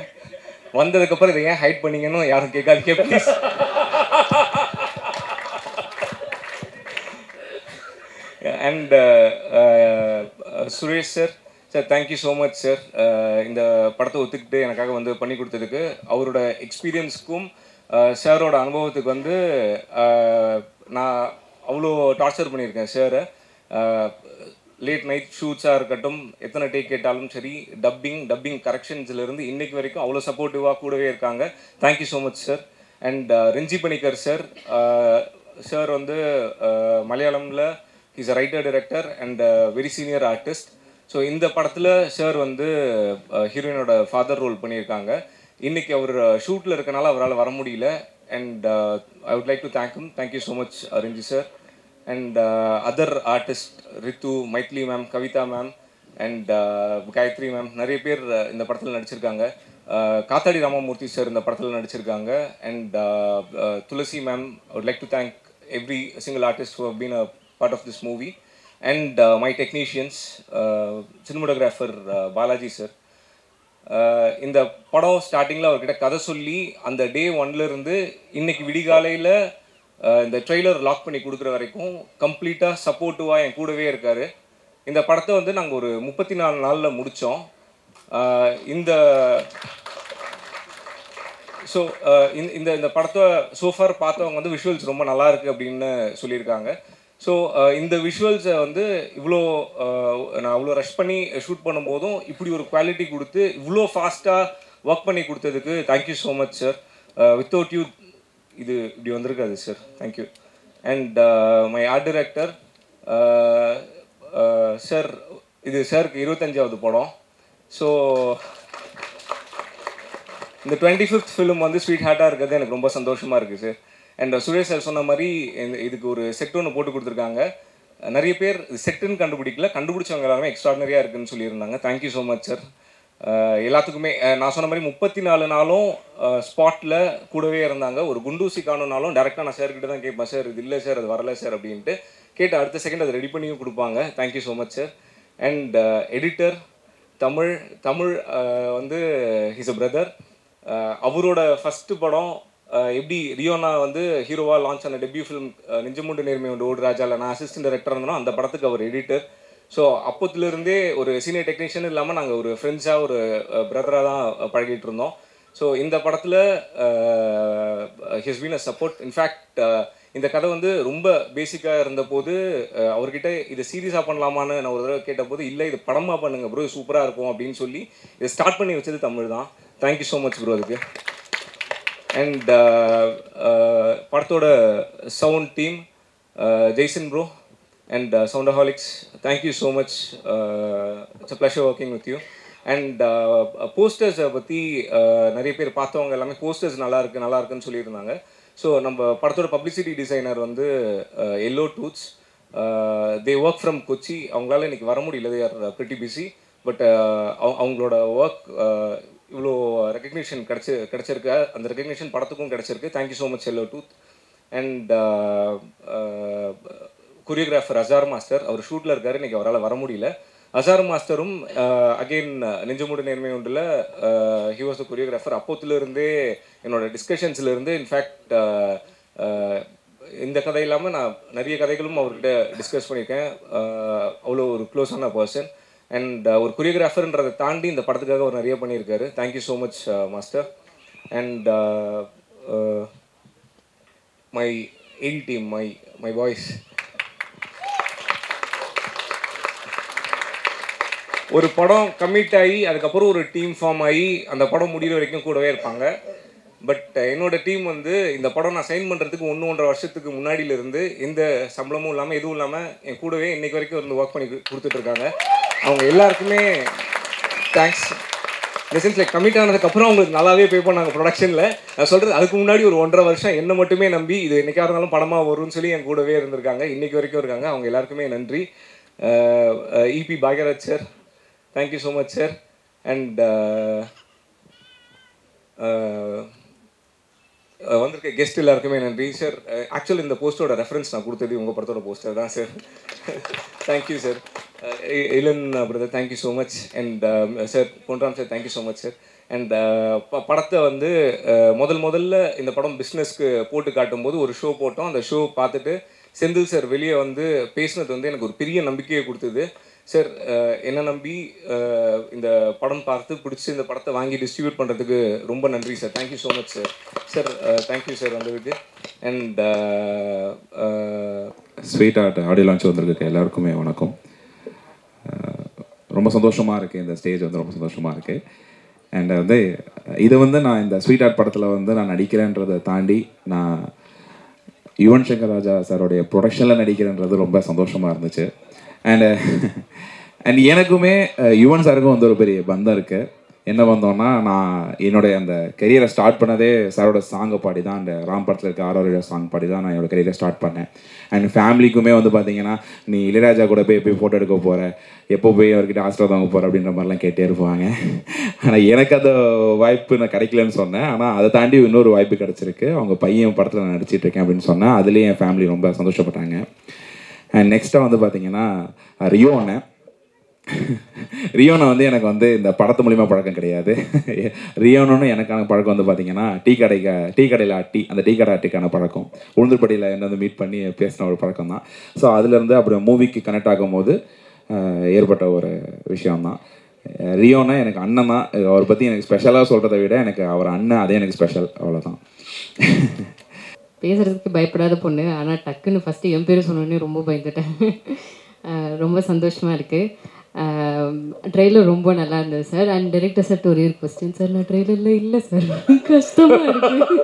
வந்ததுக்கப்புறம் இதை ஏன் ஹைட் பண்ணிங்கன்னு யாரும் கேட்காதீங்க please. And Suresh sir, sir thank you so much sir. இந்த படத்தை ஒத்துக்கிட்டு எனக்காக வந்து பண்ணி கொடுத்ததுக்கு, அவரோட எக்ஸ்பீரியன்ஸுக்கும் சாரோட அனுபவத்துக்கு வந்து நான் அவ்வளோ டார்ச்சர் பண்ணியிருக்கேன் சாரை. லேட் நைட் ஷூட்ஸாக இருக்கட்டும், எத்தனை டேக் கேட்டாலும் சரி, டப்பிங் கரெக்ஷன்ஸ்லேருந்து இன்னைக்கு வரைக்கும் அவ்வளோ சப்போர்ட்டிவாக கூடவே இருக்காங்க. Thank you so much sir. And Renji Panicker sir, sir வந்து மலையாளமில் is a writer director and very senior artist. So இந்த படத்தில் சார் வந்து ஹீரோயினோட ஃபாதர் ரோல் பண்ணியிருக்காங்க. இன்றைக்கி அவர் ஷூட்டில் இருக்கனால அவரால் வர முடியல. And I would like to thank you so much Renji sir. And other artist Rithu, Maithili ma'am, Kavitha ma'am and Gayathri ma'am, நிறைய பேர் இந்த படத்தில் நடிச்சிருக்காங்க. காத்தாடி ராமமூர்த்தி சார் இந்த படத்தில் நடிச்சிருக்காங்க. And Thulasi ma'am, I would like to thank every single artist who have been a part of this movie. And my technicians, cinematographer Balaji sir. இந்த படம் ஸ்டார்டிங்கில் அவர்கிட்ட கதை சொல்லி அந்த டே 1லேருந்து இன்னைக்கு விடிகாலையில் இந்த ட்ரெய்லர் லாக் பண்ணி கொடுக்குற வரைக்கும் கம்ப்ளீட்டாக சப்போர்ட்டிவாக என் கூடவே இருக்கார். இந்த படத்தை வந்து நாங்கள் ஒரு 34 நாளில் முடித்தோம். இந்த ஸோ இந்த படத்தை சோஃபார் பார்த்தவங்க வந்து விஷுவல்ஸ் ரொம்ப நல்லா இருக்குது அப்படின்னு சொல்லியிருக்காங்க. ஸோ இந்த விஷுவல்ஸை வந்து இவ்வளோ நான் அவ்வளோ ரஷ் பண்ணி ஷூட் பண்ணும்போதும் இப்படி ஒரு குவாலிட்டி கொடுத்து இவ்வளோ ஃபாஸ்ட்டாக ஒர்க் பண்ணி கொடுத்ததுக்கு thank you so much sir. Without you இது இப்படி வந்திருக்காது sir. Thank you. And my art director sir, இது சாருக்கு 25வது படம். ஸோ இந்த 25th ஃபிலிம் வந்து ஸ்வீட் ஹார்ட்டாக இருக்கிறது எனக்கு ரொம்ப சந்தோஷமாக இருக்குது சார். அண்ட் சுரேஷ் சார் சொன்ன மாதிரி இதுக்கு ஒரு செட் ஒன்று போட்டு கொடுத்துருக்காங்க. நிறைய பேர் செட்டுன்னு கண்டுபிடிச்சவங்க எல்லாருமே எக்ஸ்ட்ராடனரியாக இருக்குதுன்னு சொல்லியிருந்தாங்க. Thank you so much sir. எல்லாத்துக்குமே நான் சொன்ன மாதிரி 34 நாளும் ஸ்பாட்டில் கூடவே இருந்தாங்க. ஒரு குண்டூசி காணுனாலும் டேரெக்டாக நான் சார்கிட்ட தான் கேட்பேன், சார் இது இல்லை சார், அது வரலை சார் அப்படின்ட்டு கேட்டு அடுத்த செகண்ட் அதை ரெடி பண்ணியும் கொடுப்பாங்க. Thank you so much sir. And editor Tamil வந்து ஹீஸ் அ பிரதர். அவரோட ஃபஸ்ட்டு படம் எப்படி ரியோனா வந்து ஹீரோவாக லான்ச் ஆன டெபியூ ஃபிலிம் நெஞ்சமுண்டு நேர்மை உண்டு ஓடு ராஜாவில் நான் அசிஸ்டன்ட் டைரக்டர் இருந்தோம். அந்த படத்துக்கு அவர் எடிட்டர். ஸோ அப்போத்துலேருந்தே ஒரு சீனியர் டெக்னீஷியன் இல்லாமல் நாங்கள் ஒரு ஃப்ரெண்ட்ஸாக ஒரு பிரதராக தான் பழகிட்டு இருந்தோம். ஸோ இந்த படத்தில் his been a support. In fact இந்த கதை வந்து ரொம்ப பேசிக்காக இருந்தபோது அவர்கிட்ட இதை சீரியஸாக பண்ணலாமான்னு நான் ஒரு தடவை கேட்டபோது, இல்லை இது படமாக பண்ணுங்க ப்ரோ, சூப்பராக இருக்கும் அப்படின்னு சொல்லி இதை ஸ்டார்ட் பண்ணி வச்சது தமிழ் தான். தேங்க்யூ ஸோ மச் ப்ரோ அதுக்கு. அண்ட் படத்தோட sound team Jaison bro and Soundaholics, thank you so much. It's a pleasure working with you. And posters பற்றி நிறைய பேர் பார்த்தவங்க எல்லாமே போஸ்டர்ஸ் நல்லா இருக்குன்னு சொல்லியிருந்தாங்க. ஸோ நம்ம படத்தோட பப்ளிசிட்டி டிசைனர் வந்து Yellow Tooths, they work from Kochi. அவங்களால இன்னைக்கு வர முடியல, they are pretty busy. But அவங்களோட ஒர்க் இவ்வளோ ரெக்கக்னிஷன் கிடச்சிருக்கு. அந்த ரெக்கக்னிஷன் படத்துக்கும் கிடச்சிருக்கு. Thank you so much Yellow Tooth. And choreographer Azar master, அவர் ஷூட்டில் இருக்கார், இன்றைக்கி அவரால் வர முடியல. அசார் மாஸ்டரும் அகெயின் நெஞ்சமுடு நேர்மை ஒன்றில் ஹி வாஸ் த கொரியோகிராஃபர். அப்போத்துலேருந்தே என்னோடய டிஸ்கஷன்ஸ்லேருந்து இன்ஃபேக்ட் இந்த கதை இல்லாமல் நான் நிறைய கதைகளும் அவர்கிட்ட டிஸ்கஸ் பண்ணியிருக்கேன். அவ்வளோ ஒரு க்ளோஸான பர்சன். அண்ட் ஒரு கொரியோகிராஃபர்ன்றதை தாண்டி இந்த படத்துக்காக அவர் நிறைய பண்ணியிருக்காரு. Thank you so much master. And my AD team, my boys. ஒரு படம் கமிட் ஆகி அதுக்கப்புறம் ஒரு டீம் ஃபார்ம் ஆகி அந்த படம் முடிகிற வரைக்கும் கூடவே இருப்பாங்க. பட் என்னோட டீம் வந்து இந்த படம் நான் சைன் பண்ணுறதுக்கு 1-1.5 வருஷத்துக்கு முன்னாடியிலேருந்து எந்த சம்பளமும் இல்லாமல் எதுவும் இல்லாமல் என் கூடவே இன்றைக்கு வரைக்கும் வந்து ஒர்க் பண்ணி கொடுத்துட்ருக்காங்க. அவங்க எல்லாருக்குமே தேங்க்ஸ். இந்த சென்ஸ் லைக் கமிட் ஆனதுக்கப்புறம் அவங்களுக்கு நல்லாவே பே பண்ணாங்க ப்ரொடக்ஷனில். நான் சொல்கிறது அதுக்கு முன்னாடி ஒரு 1.5 வருஷம் என்னை மட்டுமே நம்பி இது என்றைக்காக இருந்தாலும் படமாக வரும்னு சொல்லி என் கூடவே இருந்திருக்காங்க. இன்றைக்கு வரைக்கும் இருக்காங்க. அவங்க எல்லாருக்குமே நன்றி. EP Bhagyaraj sir, thank you so much sir. And வந்திருக்க கெஸ்ட் எல்லாருக்குமே நன்றி சார். ஆக்சுவல் இந்த போஸ்டரோட ரெஃபரன்ஸ் நான் கொடுத்தது உங்கள் படத்தோட போஸ்டர் தான் sir. Thank you sir. Ilan brother, thank you so much. And sir Ponram sir, thank you so much sir. And படத்தை வந்து முதல்ல இந்த படம் பிஸ்னஸ்க்கு போட்டு காட்டும்போது ஒரு ஷோ போட்டோம். அந்த ஷோ பார்த்துட்டு செந்தில் சார் வெளியே வந்து பேசினது வந்து எனக்கு ஒரு பெரிய நம்பிக்கையை கொடுத்தது. சார் என்னை நம்பி இந்த படம் பார்த்து பிடிச்சி இந்த படத்தை வாங்கி டிஸ்ட்ரிபியூட் பண்ணுறதுக்கு ரொம்ப நன்றி sir. Thank you so much sir. Sir thank you sir வந்ததுக்கு. And Sweetheart audio launch வந்திருக்கு எல்லாருக்குமே வணக்கம். ரொம்ப சந்தோஷமாக இருக்குது. இந்த ஸ்டேஜ் வந்து ரொம்ப சந்தோஷமாக இருக்குது. அண்ட் வந்து இது வந்து நான் இந்த ஸ்வீட் ஆர்ட் படத்தில் வந்து நான் நடிக்கிறேன்றதை தாண்டி நான் யுவன் சங்கர் ராஜா சாரோடைய ப்ரொடக்ஷனில் நடிக்கிறேன்றது ரொம்ப சந்தோஷமாக இருந்துச்சு. அண்ட் எனக்குமே யுவன் சாருக்கும் வந்து ஒரு பெரிய பந்தம் இருக்குது. என்ன பந்தம்னா, நான் என்னுடைய அந்த கெரியரை ஸ்டார்ட் பண்ணதே சாரோட சாங்கை பாடி தான், அந்த ராம் படத்தில் இருக்க ஆரோட சாங் பாடி தான் நான் என்னோடய கெரியரை ஸ்டார்ட் பண்ணேன். அண்ட் ஃபேமிலிக்குமே வந்து பார்த்தீங்கன்னா, நீ இளையராஜா கூட போய் ஃபோட்டோ எடுக்க போகிற, எப்போ போய் அவர்கிட்ட ஆசிரியர் வாங்க போகிற அப்படின்ற மாதிரிலாம் கேட்டே இருப்பாங்க. ஆனால் எனக்கு அந்த வாய்ப்பு நான் கிடைக்கலன்னு சொன்னேன். ஆனால் அதை தாண்டி இன்னொரு வாய்ப்பு கிடச்சிருக்கு. அவங்க பையன் படத்தில் நான் நடிச்சிட்டு இருக்கேன் அப்படின்னு சொன்னேன். அதுலேயே என் ஃபேமிலி ரொம்ப சந்தோஷப்பட்டாங்க. அண்ட் நெக்ஸ்ட்டாக வந்து பார்த்தீங்கன்னா ரியோனை வந்து எனக்கு வந்து இந்த படத்து மூலிமா பழக்கம் கிடையாது. ரியோனு எனக்கான பழக்கம் வந்து பார்த்தீங்கன்னா டீ கடையில் அந்த டீ கடை ஆட்டிக்கான பழக்கம். உளுந்தூர்படியில் என்ன வந்து மீட் பண்ணி பேசின ஒரு பழக்கம் தான். ஸோ அதுலேருந்து அப்புறம் மூவிக்கு கனெக்ட் ஆகும்போது ஏற்பட்ட ஒரு விஷயம்தான். ரியோனா எனக்கு அண்ணன் தான். அவரை பற்றி எனக்கு ஸ்பெஷலாக சொல்கிறத விட எனக்கு அவர் அண்ணன், அதே எனக்கு ஸ்பெஷல், அவ்வளோதான். பேசுகிறதுக்கு பயப்படாத பொண்ணு, ஆனால் டக்குன்னு ஃபஸ்ட்டு என் பேர் சொன்னோன்னே ரொம்ப பயந்துட்டேன். ரொம்ப சந்தோஷமாக இருக்குது. ட்ரெய்லர் ரொம்ப நல்லா இருந்தது சார். அண்ட் டைரக்டர் சார் ஒரே ஒரு கொஸ்டின் சார், நான் ட்ரெய்லரில் இல்லை சார், கஷ்டமாக இருக்குது.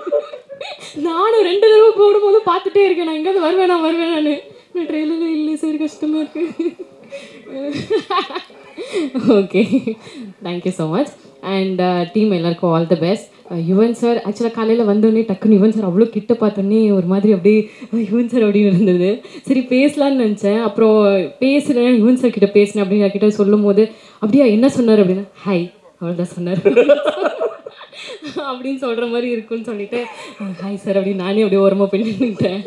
நானும் 2 தடவை போடும்போது பார்த்துட்டே இருக்கேன், நான் எங்கேயாவது வருவேன் நான் ட்ரெய்லரில் இல்லை சார், கஷ்டமாக இருக்குது. Okay, thank you so much. And team எல்லாருக்கும் all the best. Yuvan sir ஆக்சுவலாக காலையில் வந்தோடனே டக்குன்னு யுவன் சார் அவ்வளோ கிட்ட பார்த்தோன்னே ஒரு மாதிரி அப்படியே யுவன் சார் அப்படின்னு இருந்தது. சரி பேசலான்னு நினச்சேன். அப்புறம் பேசுகிறேன், யுவன் சார் கிட்ட பேசினேன் அப்படின்னு கிட்ட சொல்லும் போது அப்படியா என்ன சொன்னார் அப்படின்னா, ஹாய் அவ்வளோதான் சொன்னார் அப்படின்னு சொல்கிற மாதிரி இருக்குன்னு சொல்லிட்டு ஹாய் சார் அப்படின்னு நானே அப்படியே ஓரமாக பண்ணிட்டேன்.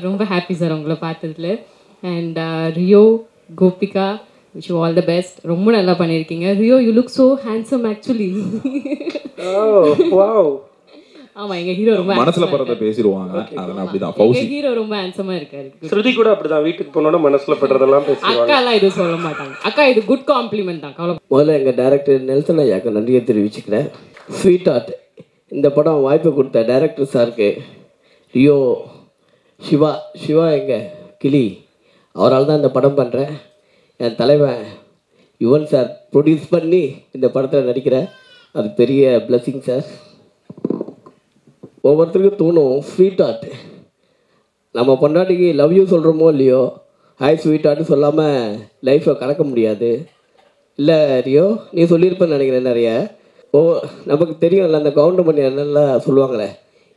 ரொம்ப ஹாப்பி சார் உங்களை பார்த்ததுல. And Rio, Gopika, wish you all the best. ரொம்ப நல்லா பண்ணியிருக்கீங்க. Rio, you look so handsome actually. ஆமா, எங்க ஹீரோ ரொம்ப மனசுல படுறத பேசிடுவாங்க. அதனால அப்படிதான் எங்க ஹீரோ ரொம்ப ஹேண்ட்ஸமா இருக்காரு. ஸ்ருதி கூட அப்படிதான், வீட்டுக்கு போனோட மனசுல படுறதெல்லாம் பேசுவாங்க. அக்கா எல்லாம் எதுவும் சொல்ல மாட்டாங்க. அக்கா இது குட் காம்ப்ளிமெண்ட் தான். முதல்ல எங்கள் டைரக்டர் நெல்சன் ஐயாக்கு நன்றியை தெரிவிச்சுக்கிறேன். ஸ்வீட் ஆர்ட் இந்த படம் வாய்ப்பு கொடுத்த டைரக்டர் சாருக்கு, ரியோ, சிவா எங்கள் கிளி, அவரால் தான் இந்த படம் பண்ணுறேன். என் தலைவன் யுவன் சார் ப்ரொடியூஸ் பண்ணி இந்த படத்தில் நடிக்கிறேன். அது பெரிய பிளெஸிங் சார். ஒவ்வொருத்தருக்கும் தோணும் ஸ்வீட் ஆர்ட், நம்ம பொண்டாட்டிக்கு லவ் யூ சொல்கிறோமோ இல்லையோ, ஹாய் ஸ்வீட் ஆர்ட் சொல்லாமல் லைஃப்பை கடக்க முடியாது. இல்லை ரியோ, நீ சொல்லியிருப்பேன்னு நினைக்கிறேன் நிறைய. நமக்கு தெரியும்ல, அந்த கவுண்டமணி என்னெல்லாம் சொல்லுவாங்களே,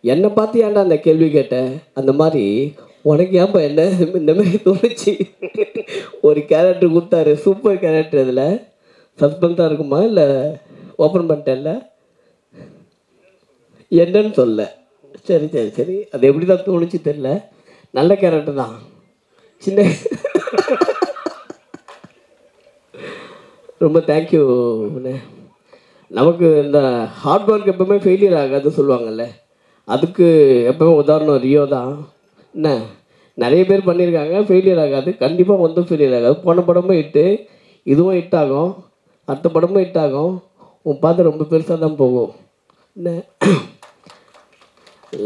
என்னை பார்த்து ஏன்டா அந்த கேள்வி கேட்டேன், அந்த மாதிரி உனக்கு ஏன்பா என்ன இந்த மாதிரி தோணுச்சு. ஒரு கேரக்டர் கொடுத்தாரு, சூப்பர் கேரக்டர். இதில் சஸ்பென்ஸாக இருக்குமா இல்லை ஓப்பன் பண்ணிட்டேன்ல? என்னன்னு சொல்ல. சரி சரி சரி, அது எப்படி தான் தோணுச்சு தெரில. நல்ல கேரக்டர் தான். சின்ன ரொம்ப தேங்க்யூ. நமக்கு இந்த ஹார்ட் ஒர்க் எப்பவுமே ஃபெயிலியர் ஆகாதுன்னு சொல்லுவாங்கல்ல, அதுக்கு எப்பவுமே உதாரணம் ரியோ தான். என்ன நிறைய பேர் பண்ணியிருக்காங்க, ஃபெயிலியர் ஆகாது, கண்டிப்பாக ஒன்றும் ஃபெயிலியர் ஆகாது. போன படமும் ஹிட்டு, இதுவும் ஹிட் ஆகும், அடுத்த படமும் ஹிட் ஆகும். உன் பார்த்து ரொம்ப பெருசாக தான் போகும். என்ன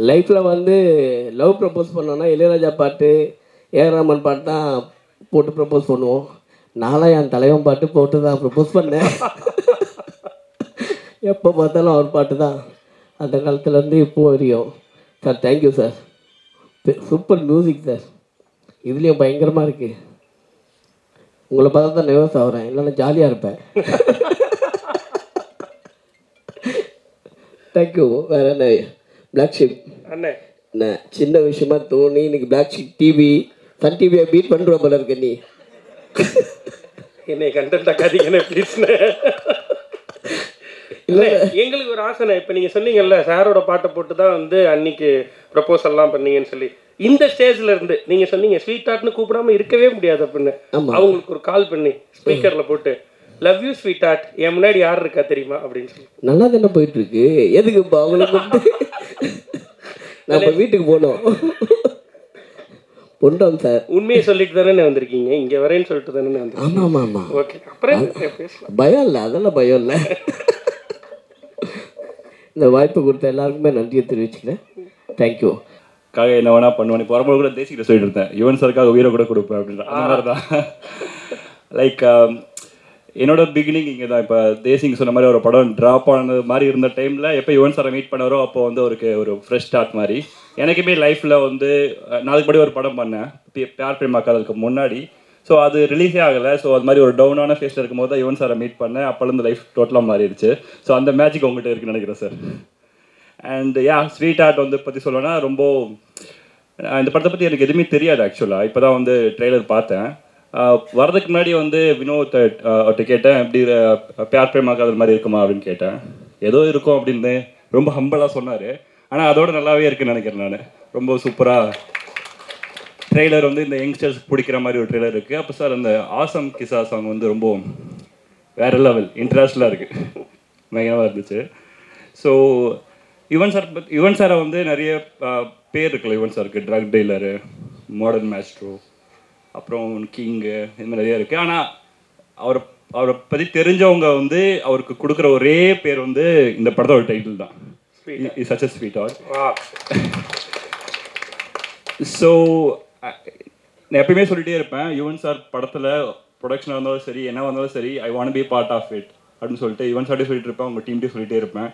லைஃப்பில் வந்து லவ் ப்ரப்போஸ் பண்ணோன்னா இளையராஜா பாட்டு, ஏஆர் ரஹ்மான் பாட்டு தான் போட்டு ப்ரப்போஸ் பண்ணுவோம். நானும் என் தலைவன் பாட்டு போட்டு தான் ப்ரப்போஸ் பண்ணேன். எப்போ பார்த்தாலும் அவர் பாட்டு தான் அந்த காலத்துலேருந்து இப்போ வரையும். Sir thank you sir, super music sir. இதுலேயும் பயங்கரமாக இருக்குது. உங்களை பார்த்தா தான் நர்வஸ் ஆகிறேன், இல்லைன்னா ஜாலியாக இருப்பேன். தேங்க்யூ. வேறு என்ன? பிளாக் ஷிப் என்ன சின்ன விஷயமா தோணி இன்னைக்கு பிளாக் ஷிப் டிவி, சன் டிவியை பீட் பண்ணுற போல இருக்க. நீ என்னை கண்டென்ட் ஆக்காதீங்கன்னு ப்ளீஸ்ண்ணே. இல்லை எங்களுக்கு ஒரு ஆசைண்ணே. இப்போ நீங்கள் சொன்னீங்கல்ல சாரோட பாட்டை போட்டு தான் வந்து அன்னைக்கு ப்ரப்போசல்லாம் பண்ணீங்கன்னு சொல்லி, இந்த ஸ்டேஜில் இருந்து நீங்கள் சொன்னீங்க ஸ்வீட் ஹார்ட்னு கூப்பிடாம இருக்கவே முடியாது அப்படின்னு. அவங்களுக்கு ஒரு கால் பண்ணி ஸ்பீக்கரில் போட்டு லவ் யூ ஸ்வீட் ஹார்ட், என் முன்னாடி யார் இருக்கா தெரியுமா அப்படின்னு சொல்லி. நல்லா தானே போயிட்டு இருக்கு. எதுக்கு இப்போ அவங்களுக்கு நம்ம வீட்டுக்கு போனோம் பொண்டோம் சார். உண்மையை சொல்லிட்டு தானே வந்திருக்கீங்க, இங்கே வரேன்னு சொல்லிட்டு தானே வந்து. ஆமாம் ஆமாம் ஆமாம். ஓகே, அப்புறம் பயம் இல்லை, அதெல்லாம் பயம் இல்லை. இந்த வாய்ப்பு கொடுத்த எல்லாருக்குமே நன்றியை தெரிவிச்சுக்கிறேன். தேங்க்யூ. காக என்ன வேணா பண்ணுவேன். இப்போ வரும்போது கூட தேசிக்கிட்ட சொல்லிட்டு இருந்தேன், யுவன் சாருக்காக உயிரை கூட கொடுப்பேன் அப்படின்ற அந்த மாதிரி தான். லைக் என்னோட பிகினிங் இங்கே தான். இப்போ தேசிங்க சொன்ன மாதிரி ஒரு படம் ட்ராப் ஆனது மாதிரி இருந்த டைமில் எப்போ யுவன் சாரை மீட் பண்ணாரோ அப்போ வந்து ஒரு ஃப்ரெஷ் ஸ்டார்ட் மாதிரி. எனக்குமே லைஃப்பில் வந்து நாளைக்கு படி ஒரு படம் பண்ணேன் பியார் பிரேமா காதலுக்கு முன்னாடி. ஸோ அது ரிலீஸே ஆகலை. ஸோ அது மாதிரி ஒரு டவுனான ஃபேஸில் இருக்கும்போது தான் யுவன் சாரை மீட் பண்ணேன். அப்போலேருந்து லைஃப் டோட்டலாக மாறிடுச்சு. ஸோ அந்த மேஜிக் உங்கள்கிட்ட இருக்குன்னு நினைக்கிறேன் சார். அண்ட் ஸ்வீட் ஹார்ட் வந்து பற்றி சொல்லணும்னா ரொம்ப இந்த படத்தை பற்றி எனக்கு எதுவுமே தெரியாது ஆக்சுவலாக. இப்போ தான் வந்து ட்ரெய்லர் பார்த்தேன். வரதுக்கு முன்னாடி வந்து வினோத் கேட்டேன், எப்படி பியார் பிரேமா காதல் மாதிரி இருக்குமா அப்படின்னு கேட்டேன். ஏதோ இருக்கும் அப்படின்னு ரொம்ப ஹம்பலாக சொன்னார். ஆனால் அதோட நல்லாவே இருக்குன்னு நினைக்கிறேன் நான். ரொம்ப சூப்பராக ட்ரெய்லர் வந்து இந்த யங்ஸ்டர்ஸ் பிடிக்கிற மாதிரி ஒரு ட்ரெய்லர் இருக்குது. அப்போ சார் அந்த ஆசம் கிசா சாங் வந்து ரொம்ப வேறு லெவல் இன்ட்ரெஸ்டாக இருக்குது, பயங்கரமாக இருந்துச்சு. ஸோ யுவன் சாரை வந்து நிறைய பேர் இருக்குல்ல யுவன் சாருக்கு, ட்ரக் டீலரு, மாடர்ன் மேஸ்ட்ரோ, அப்புறம் கிங்கு, இது மாதிரி நிறைய இருக்குது. ஆனால் அவரை பற்றி தெரிஞ்சவங்க வந்து அவருக்கு கொடுக்குற ஒரே பேர் வந்து இந்த படத்தோட டைட்டில் தான், is such a sweetheart. So நான் எப்பயுமே சொல்லிகிட்டே இருப்பேன், யுவன் சார் படத்தில் ப்ரொடக்ஷனாக இருந்தாலும் சரி என்ன வந்தாலும் சரி, I want be part of it அப்படின்னு சொல்லிட்டு யுவன் சார்ட்டே சொல்லிட்டு இருப்பேன், உங்கள் டீம்கிட்டே சொல்லிகிட்டே இருப்பேன்.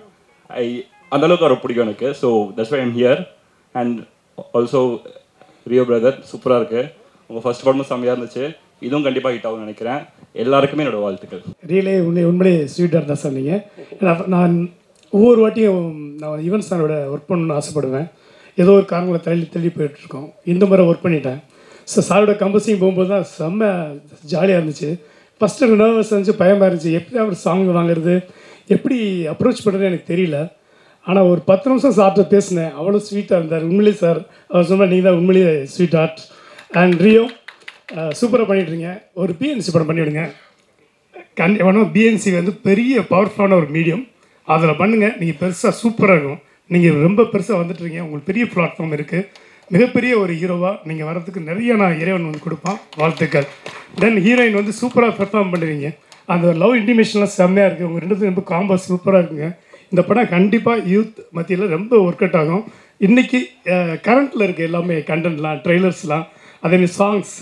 அந்தளவுக்கு அவரை பிடிக்கும் எனக்கு. So that's why I'm here. And also Rio brother சூப்பராக இருக்குது. உங்கள் ஃபர்ஸ்ட் படமும் செம்மையாக இருந்துச்சு, இதுவும் கண்டிப்பாக ஹிட் ஆகும்னு நினைக்கிறேன். எல்லாருக்குமே என்னோடய வாழ்த்துக்கள். ரியலே உண்மையிலே ஸ்வீட்டாக தான் சார். நீங்கள் நான் ஒவ்வொரு வாட்டியும் நான் யுவன் சாரோட ஒர்க் பண்ணணும்னு ஆசைப்படுவேன். ஏதோ ஒரு காரணங்களை தள்ளி போயிட்டுருக்கோம். இந்த முறை ஒர்க் பண்ணிட்டேன். ஸோ சாரோட கம்போசிங் போகும்போது தான் செம்ம ஜாலியாக இருந்துச்சு. ஃபஸ்ட்டு எனக்கு நர்வஸ் இருந்துச்சு, பயமாக இருந்துச்சு. எப்படி அவர் சாங் வாங்குறது, எப்படி அப்ரோச் பண்ணுறது எனக்கு தெரியல. ஆனால் ஒரு 10 நிமிஷம் சார்ட்ட பேசினேன், அவ்வளோ ஸ்வீட்டாக இருந்தார். உண்மையிலே சார் அவர் சொன்னால் நீங்கள் தான் உண்மையிலேயே ஸ்வீட் ஹார்ட். அண்ட் ரியோ சூப்பராக பண்ணிட்டுருங்க. ஒரு பிஎன்சி படம் பண்ணிவிடுங்க. கண்டிப்பாக பிஎன்சி வந்து பெரிய பவர்ஃபுல்லான ஒரு மீடியம், அதில் பண்ணுங்கள். நீங்கள் பெருசாக சூப்பராக இருக்கும். நீங்கள் ரொம்ப பெருசாக வந்துட்டுருங்க, உங்களுக்கு பெரிய பிளாட்ஃபார்ம் இருக்குது. மிகப்பெரிய ஒரு ஹீரோவாக நீங்கள் வர்றதுக்கு நிறைய நான் இறைவன் வந்து கொடுப்பான். வாழ்த்துக்கள். தென் ஹீரோயின் வந்து சூப்பராக பெர்ஃபார்ம் பண்ணுவீங்க. அந்த லவ் இன்டிமேஷன்லாம் செம்மையாக இருக்குது. உங்கள் ரெண்டு ரொம்ப காம்போ சூப்பராக இருக்குங்க. இந்த படம் கண்டிப்பாக யூத் மத்தியில் ரொம்ப ஒர்க் அவுட் ஆகும். இன்றைக்கி கரண்ட்டில் இருக்க எல்லாமே கண்டென்ட்லாம், ட்ரெய்லர்ஸ்லாம், அதேமாதிரி சாங்ஸ்,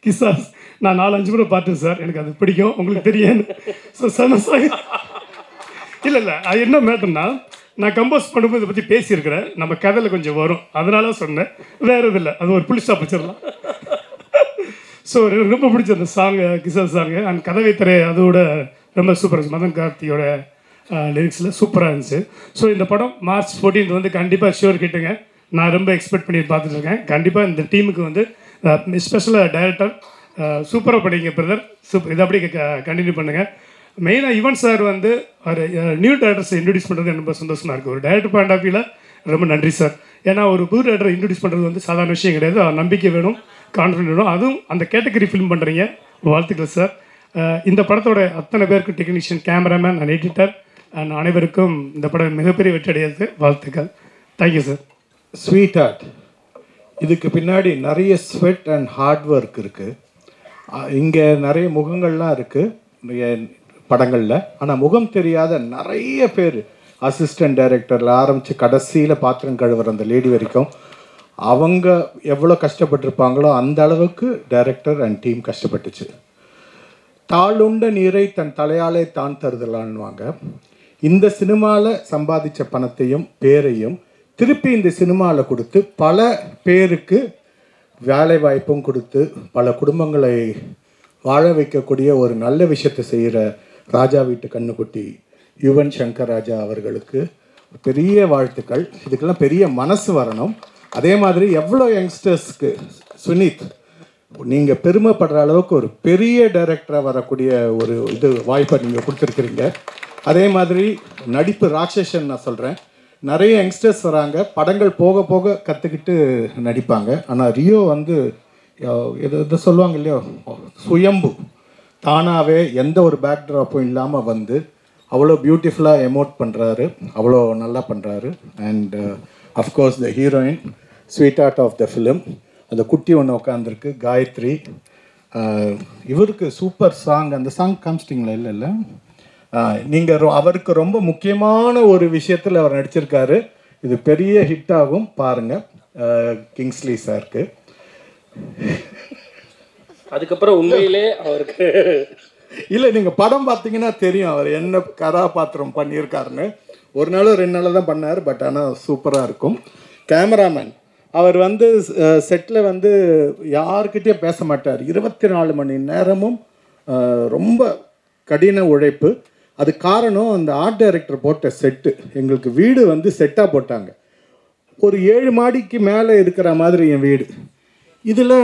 கிசாஸ் நான் 4-5 முறை பார்த்தேன் சார். எனக்கு அது பிடிக்கும், உங்களுக்கு தெரியும். ஸோ செம சாங். இல்லை அது என்ன மேட்டர்னா, நான் கம்போஸ் பண்ணும்போது இதை பற்றி பேசியிருக்கிறேன். நம்ம கதையில் கொஞ்சம் வரும், அதனால சொன்னேன், வேறு இது இல்லை. அது ஒரு புலி ஸ்டாப் வச்சிடலாம். ஸோ ரொம்ப பிடிச்ச அந்த சாங்கு, கிசாஸ் சாங்கு. அண்ட் கதவை திரை அதோட ரொம்ப சூப்பராக இருந்துச்சு. மதன் கார்த்தியோட லிரிக்ஸில் சூப்பராக இருந்துச்சு. ஸோ இந்த படம் March 14 வந்து கண்டிப்பாக ஷியோர் கிட்டுங்க. நான் ரொம்ப எக்ஸ்பெக்ட் பண்ணி பார்த்துட்ருக்கேன். கண்டிப்பாக இந்த டீமுக்கு வந்து ஸ்பெஷலாக டைரக்டர் சூப்பராக படிங்க பிரதர், சூப்பர். இதை அப்படியே கண்டினியூ பண்ணுங்கள். மெயினாக யுவன் சார் வந்து ஒரு நியூ டேரக்டர்ஸை இன்ட்ரடியூஸ் பண்ணுறது எனக்கு ரொம்ப சந்தோஷமாக இருக்குது. ஒரு டேரக்டர் பாயிண்ட் ஆஃப் வியூவில் ரொம்ப நன்றி சார். ஏன்னா ஒரு புது டேரக்டரை இன்ட்ரடியூஸ் பண்ணுறது வந்து சாதாரண விஷயம் கிடையாது. நம்பிக்கை வேணும், கான்ஃபிடன்ட் வேணும். அதுவும் அந்த கேட்டகரி ஃபிலிம் பண்ணுறீங்க, வாழ்த்துக்கள் சார். இந்த படத்தோட அத்தனை பேருக்கும் technician, cameraman and editor and அனைவருக்கும் இந்த படம் மிகப்பெரிய வெற்றி அடையாது. வாழ்த்துக்கள். Thank you sir. ஸ்வீட் ஹார்ட், இதுக்கு பின்னாடி நிறைய ஸ்வெட் அண்ட் ஹார்ட் ஒர்க் இருக்குது. இங்கே நிறைய முகங்கள்லாம் இருக்குது படங்களில். ஆனால் முகம் தெரியாத நிறைய பேர், அசிஸ்டன்ட் டைரக்டரில் ஆரம்பித்து கடைசியில் பாத்திரம் கழுவுற அந்த லேடி வரைக்கும், அவங்க எவ்வளோ கஷ்டப்பட்டிருப்பாங்களோ அந்த அளவுக்கு டைரக்டர் அண்ட் டீம் கஷ்டப்பட்டுச்சு. தாளுண்ட நீரை தன் தலையாலே தான் தருதலான்வாங்க. இந்த சினிமாவில் சம்பாதித்த பணத்தையும் பேரையும் திருப்பி இந்த சினிமாவில் கொடுத்து பல பேருக்கு வேலை வாய்ப்பும் கொடுத்து பல குடும்பங்களை வாழ வைக்கக்கூடிய ஒரு நல்ல விஷயத்தை செய்கிற ராஜா வீட்டு கண்ணுக்குட்டி யுவன் சங்கர் ராஜா அவர்களுக்கு பெரிய வாழ்த்துக்கள். இதுக்கெல்லாம் பெரிய மனசு வரணும். அதே மாதிரி எவ்வளோ யங்ஸ்டர்ஸ்க்கு சுனித், நீங்கள் பெருமைப்படுற அளவுக்கு ஒரு பெரிய டைரக்டராக வரக்கூடிய ஒரு வாய்ப்பை நீங்கள் கொடுத்துருக்குறீங்க. அதே மாதிரி நடிப்பு ராட்சசன் நான் சொல்கிறேன். நிறைய யங்ஸ்டர்ஸ் வராங்க, படங்கள் போக போக கற்றுக்கிட்டு நடிப்பாங்க. ஆனால் ரியோ வந்து எது சொல்லுவாங்க இல்லையோ, சுயம்பு தானாகவே எந்த ஒரு பேக்ட்ராப்பும் இல்லாமல் வந்து அவ்வளோ பியூட்டிஃபுல்லாக எமோட் பண்ணுறாரு, அவ்வளோ நல்லா பண்ணுறாரு. And of course the heroine, sweetheart of the film, அந்த குட்டி ஒன்று உட்காந்துருக்கு காயத்ரி. இவருக்கு சூப்பர் சாங், அந்த சாங் காமிச்சிட்டிங்களா? இல்லை நீங்கள் அவருக்கு ரொம்ப முக்கியமான ஒரு விஷயத்தில் அவர் நடிச்சிருக்காரு. இது பெரிய ஹிட் ஆகும், பாருங்கள். கிங்ஸ்லி சாருக்கு அதுக்கப்புறம் உண்மையிலே அவருக்கு இல்லை, நீங்கள் படம் பார்த்தீங்கன்னா தெரியும் அவர் என்ன கதாபாத்திரம் பண்ணியிருக்காருன்னு. ஒரு நாள் 2 நாள் தான் பண்ணார், பட் ஆனால் சூப்பராக இருக்கும். கேமராமேன், அவர் வந்து செட்டில் வந்து யார்கிட்டயும் பேச மாட்டார். 24 மணி நேரமும் ரொம்ப கடின உழைப்பு. அது காரணம் அந்த ஆர்ட் டைரக்டர் போட்ட செட்டு. எங்களுக்கு வீடு வந்து செட்டாக போட்டாங்க. ஒரு 7 மாடிக்கு மேலே இருக்கிற மாதிரி என் வீடு. இதில்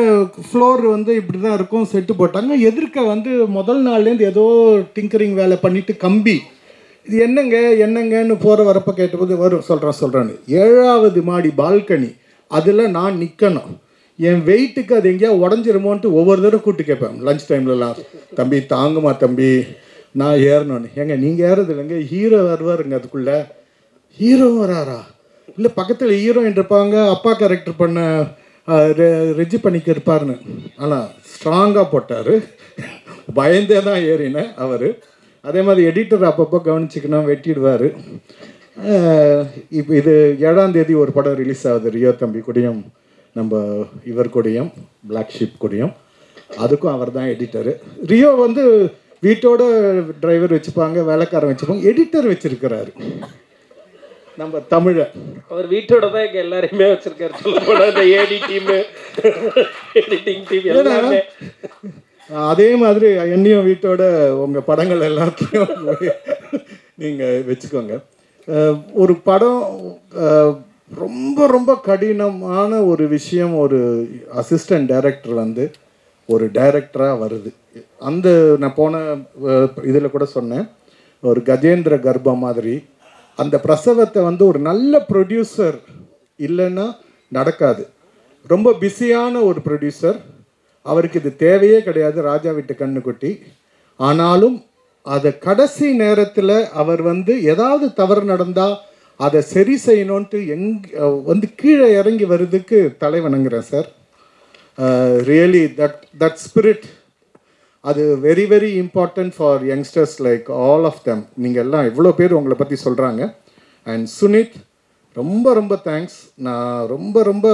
ஃப்ளோர் வந்து இப்படி தான் இருக்கும், செட்டு போட்டாங்க. எதிர்க்க வந்து முதல் நாள்லேருந்து ஏதோ டிங்கரிங் வேலை பண்ணிவிட்டு கம்பி, இது என்னங்கன்னு போகிற வரப்போ கேட்டபோது சொல்கிறேன்னு 7வது மாடி பால்கனி, அதில் நான் நிற்கணும். என் வெயிட்டுக்கு அது எங்கேயா உடஞ்சிருமோன்ட்டு ஒவ்வொரு தடவை கூப்பிட்டு கேட்பேன் லஞ்ச் டைம்லலாம். தம்பி தாங்குமா தம்பி, நான் ஏறணும்னு. ஏங்க நீங்கள் ஏறது இல்லைங்க, ஹீரோ வருவாருங்க. அதுக்குள்ளே ஹீரோ வராரா? இல்லை பக்கத்தில் ஹீரோயின் இருப்பாங்க, அப்பா கேரக்டர் பண்ண ரெஜி பண்ணிக்க இருப்பாருன்னு. ஆனால் ஸ்ட்ராங்காக போட்டார், பயந்தே தான் ஏறினேன் அவர். அதே மாதிரி எடிட்டர் அப்பப்போ கவனிச்சிக்கணும், வெட்டிடுவார். இப்போ இது 7ஆம் தேதி ஒரு படம் ரிலீஸ் ஆகுது, ரியோ தம்பி கூடயும் நம்ம இவர் கூடயும் பிளாக் ஷிப் கூடயும். அதுக்கும் அவர் தான் எடிட்டரு. ரியோ வந்து வீட்டோட டிரைவர் வச்சுப்பாங்க, வேலைக்காரன் வச்சுப்பாங்க, எடிட்டர் வச்சிருக்கிறாரு நம்ம தமிழை. அவர் வீட்டோட தான் இங்கே எல்லாரையுமே வச்சிருக்காரு. சொல்ல போனால் இந்த ஏடி டீமு, எடிட்டிங் டீம் எல்லாமே. அதே மாதிரி என்னையும் வீட்டோட உங்கள் படங்கள் எல்லாத்தையும் நீங்கள் வச்சுக்கோங்க. ஒரு படம் ரொம்ப ரொம்ப கடினமான ஒரு விஷயம். ஒரு அசிஸ்டன்ட் டைரக்டர் வந்து ஒரு டைரக்டராக வருது. அந்த நான் போன இதில் கூட சொன்னேன், ஒரு கஜேந்திர கர்ப்பம் மாதிரி அந்த பிரசவத்தை வந்து ஒரு நல்ல ப்ரொடியூசர் இல்லைன்னா நடக்காது. ரொம்ப பிஸியான ஒரு ப்ரொடியூசர், அவருக்கு இது தேவையே கிடையாது, ராஜா வீட்டு கண்ணுக்குட்டி. ஆனாலும் அதை கடைசி நேரத்தில் அவர் வந்து ஏதாவது தவறு நடந்தால் அதை சரி செய்யணுன்ட்டு வந்து கீழே இறங்கி வர்றதுக்கு தலை வணங்குறேன் சார். ரியலி தட் ஸ்பிரிட், அது very very important for youngsters like all of them. நீங்கள் எல்லாம் இவ்வளோ பேர் உங்களை பற்றி சொல்கிறாங்க. அண்ட் சுனித், ரொம்ப ரொம்ப தேங்க்ஸ். நான் ரொம்ப ரொம்ப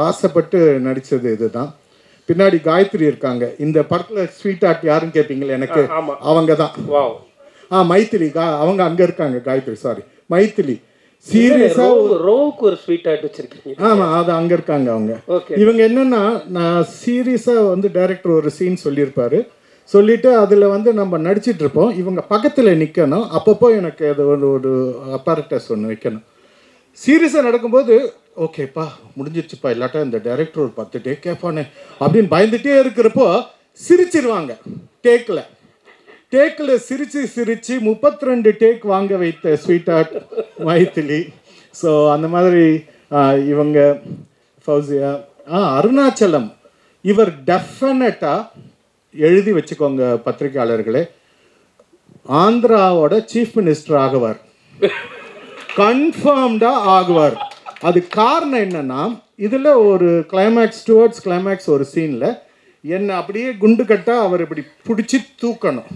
ஆசைப்பட்டு நடித்தது இதுதான். பின்னாடி காயத்ரி இருக்காங்க. இந்த படத்தில் ஸ்வீட் ஹார்ட் யாருன்னு கேட்பீங்களே, எனக்கு அவங்க தான். மைத்திலி, அவங்க அங்கே இருக்காங்க. காயத்ரி, சாரி, மைத்திலி. சீரியஸாக ரோவுக்கு ஒரு ஸ்வீட் ஹார்ட் வச்சிருக்கீங்க. ஆமாம், அது அங்கே இருக்காங்க அவங்க. இவங்க என்னென்னா, நான் சீரியஸாக வந்து டைரக்டர் ஒரு சீன் சொல்லியிருப்பார், சொல்லிவிட்டு அதில் வந்து நம்ம நடிச்சிட்ருப்போம், இவங்க பக்கத்தில் நிற்கணும். அப்பப்போ எனக்கு அது ஒரு அப்பாரட்டஸ் ஒன்று வைக்கணும். சீரியஸாக நடக்கும்போது ஓகேப்பா முடிஞ்சிருச்சுப்பா, இல்லாட்டா இந்த டைரக்டர் ஒரு 10 டேக் கேட்பானே அப்படின்னு பயந்துகிட்டே இருக்கிறப்போ சிரிச்சிருவாங்க டேக்கில். டேக்கில் சிரித்து 32 டேக் வாங்க வைத்த ஸ்வீட் ஆர்ட் மைத்திலி. ஸோ அந்த மாதிரி இவங்க ஃபௌசியா, அருணாச்சலம், இவர் டெஃபினட்டாக எழுதி வச்சுக்கோங்க பத்திரிகையாளர்களே, ஆந்திராவோட சீஃப் மினிஸ்டர் ஆகுவார், கன்ஃபார்ம்டாக ஆகுவார். அது காரணம் என்னன்னா, இதில் ஒரு கிளைமேக்ஸ் ஒரு சீனில் என்னை அப்படியே குண்டு கட்டாக அவர் இப்படி பிடிச்சி தூக்கணும்,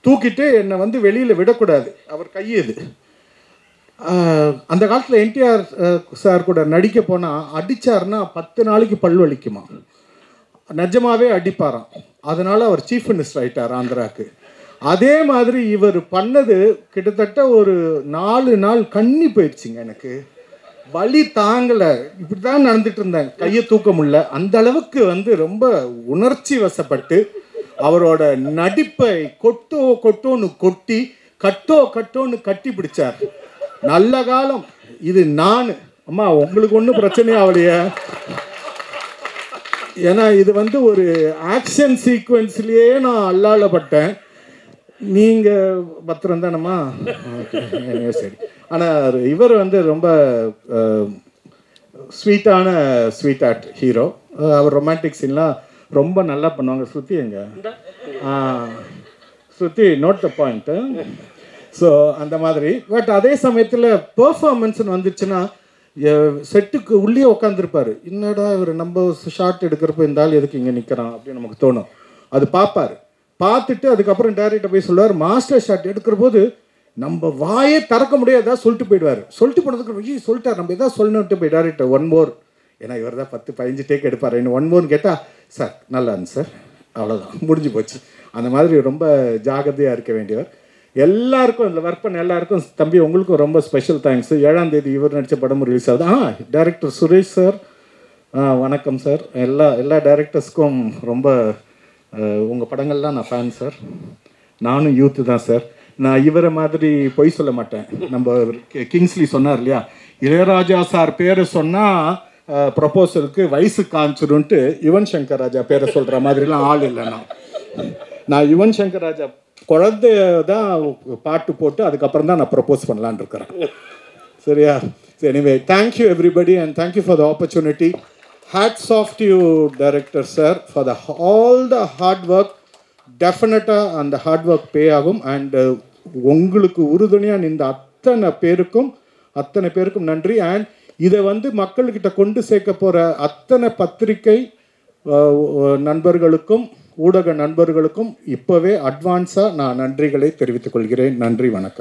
தூக்கிட்டு என்னை வந்து வெளியில் விடக்கூடாது, அவர் கையது. அந்த காலத்தில் என்டிஆர் சார் கூட நடிக்க போனால் அடித்தார்னா 10 நாளைக்கு பல் வலிக்குமா, நிஜமாகவே அடிப்பாராம். அதனால் அவர் சீஃப் மினிஸ்டர் ஆகிட்டார் ஆந்திராவுக்கு. அதே மாதிரி இவர் பண்ணது கிட்டத்தட்ட ஒரு 4 நாள் கண்ணி போயிடுச்சுங்க, எனக்கு வலி தாங்கலை, இப்படி தான் நடந்துட்டு இருந்தேன், கையை தூக்க முடியல. அந்த அளவுக்கு வந்து ரொம்ப உணர்ச்சி வசப்பட்டு அவரோட நடிப்பை கொட்டோன்னு கொட்டி கட்டோன்னு கட்டி பிடிச்சார். நல்ல காலம் இது. நான் அம்மா உங்களுக்கு ஒன்றும் பிரச்சனையே ஆகலையே, ஏன்னா இது வந்து ஒரு ஆக்ஷன் சீக்வன்ஸ்லேயே நான் அல்லாளப்பட்டேன். நீங்கள் பத்திரம் தானம்மா? சரி. ஆனால் இவர் வந்து ரொம்ப ஸ்வீட் ஆர்ட் ஹீரோ. அவர் ரொமான்டிக் சீன்லாம் ரொம்ப நல்லா பண்ணுவாங்க. ஸ்ருதி எங்க? ஸ்ருதி நோட் த பாயிண்ட்டு. ஸோ அந்த மாதிரி. பட் அதே சமயத்தில் பெர்ஃபார்மன்ஸ்னு வந்துச்சுன்னா செட்டுக்கு உள்ளே உட்காந்துருப்பார், என்னடா இவர் நம்ம ஷார்ட் எடுக்கிறப்ப இந்த ஆள் எதுக்கு இங்கே நிற்கிறான் அப்படின்னு நமக்கு தோணும். அது பார்ப்பார், பார்த்துட்டு அதுக்கப்புறம் டேரக்டர் போய் சொல்லுவார், மாஸ்டர் ஷாட் எடுக்கிற போது நம்ம வாயே திறக்க முடியாது, ஏதாவது சொல்லிட்டு போயிடுவார். சொல்லிட்டு போனதுக்கு சொல்லிட்டார், நம்ம எதாவது சொல்லணுன்ட்டு போய் டேரக்டர் 1 more, ஏன்னா இவர் தான் 10-15 டேக் எடுப்பார், இன்னும் 1 more கேட்டால் சார் நல்லா இருந்துச்சு சார், அவ்வளோதான் முடிஞ்சு போச்சு. அந்த மாதிரி ரொம்ப ஜாகிரதையாக இருக்க வேண்டியவர். எல்லாருக்கும் இதில் ஒர்க் பண்ண எல்லாருக்கும், தம்பி உங்களுக்கும் ரொம்ப ஸ்பெஷல் தேங்க்ஸ். 7ஆம் தேதி இவர் நடித்த படமும் ரிலீஸ் ஆகுது. டைரக்டர் சுரேஷ் சார் வணக்கம் சார். எல்லா டைரக்டர்ஸ்க்கும் ரொம்ப உங்கள் படங்கள்லாம் நான் ஃபேன் சார். நானும் யூத்து தான் சார். நான் இவரை மாதிரி பொய் சொல்ல மாட்டேன். நம்ம கிங்ஸ்லி சொன்னார் இல்லையா, இளையராஜா சார் பேரை சொன்னால் ப்ரொப்போசலுக்கு வயசு காமிச்சிடும்ட்டு யுவன் சங்கர் ராஜா பேரை சொல்கிற மாதிரிலாம் ஆள் இல்லை. நான் யுவன் சங்கர் ராஜா குழந்தைய தான் பாட்டு போட்டு அதுக்கப்புறம் தான் நான் ப்ரப்போஸ் பண்ணலான்னு இருக்கிறேன். சரியா? Anyway thank you everybody and thank you for the opportunity. Hats off to you, director sir, for all the hard work. Definitely அந்த hard work pay ஆகும். And உங்களுக்கு உறுதுணையாக இந்த அத்தனை பேருக்கும் நன்றி. அண்ட் இதை வந்து மக்கள்கிட்ட கொண்டு சேர்க்க போகிற அத்தனை பத்திரிகை நண்பர்களுக்கும் ஊடக நண்பர்களுக்கும் இப்போவே அட்வான்ஸாக நான் நன்றிகளை தெரிவித்துக் கொள்கிறேன். நன்றி, வணக்கம்.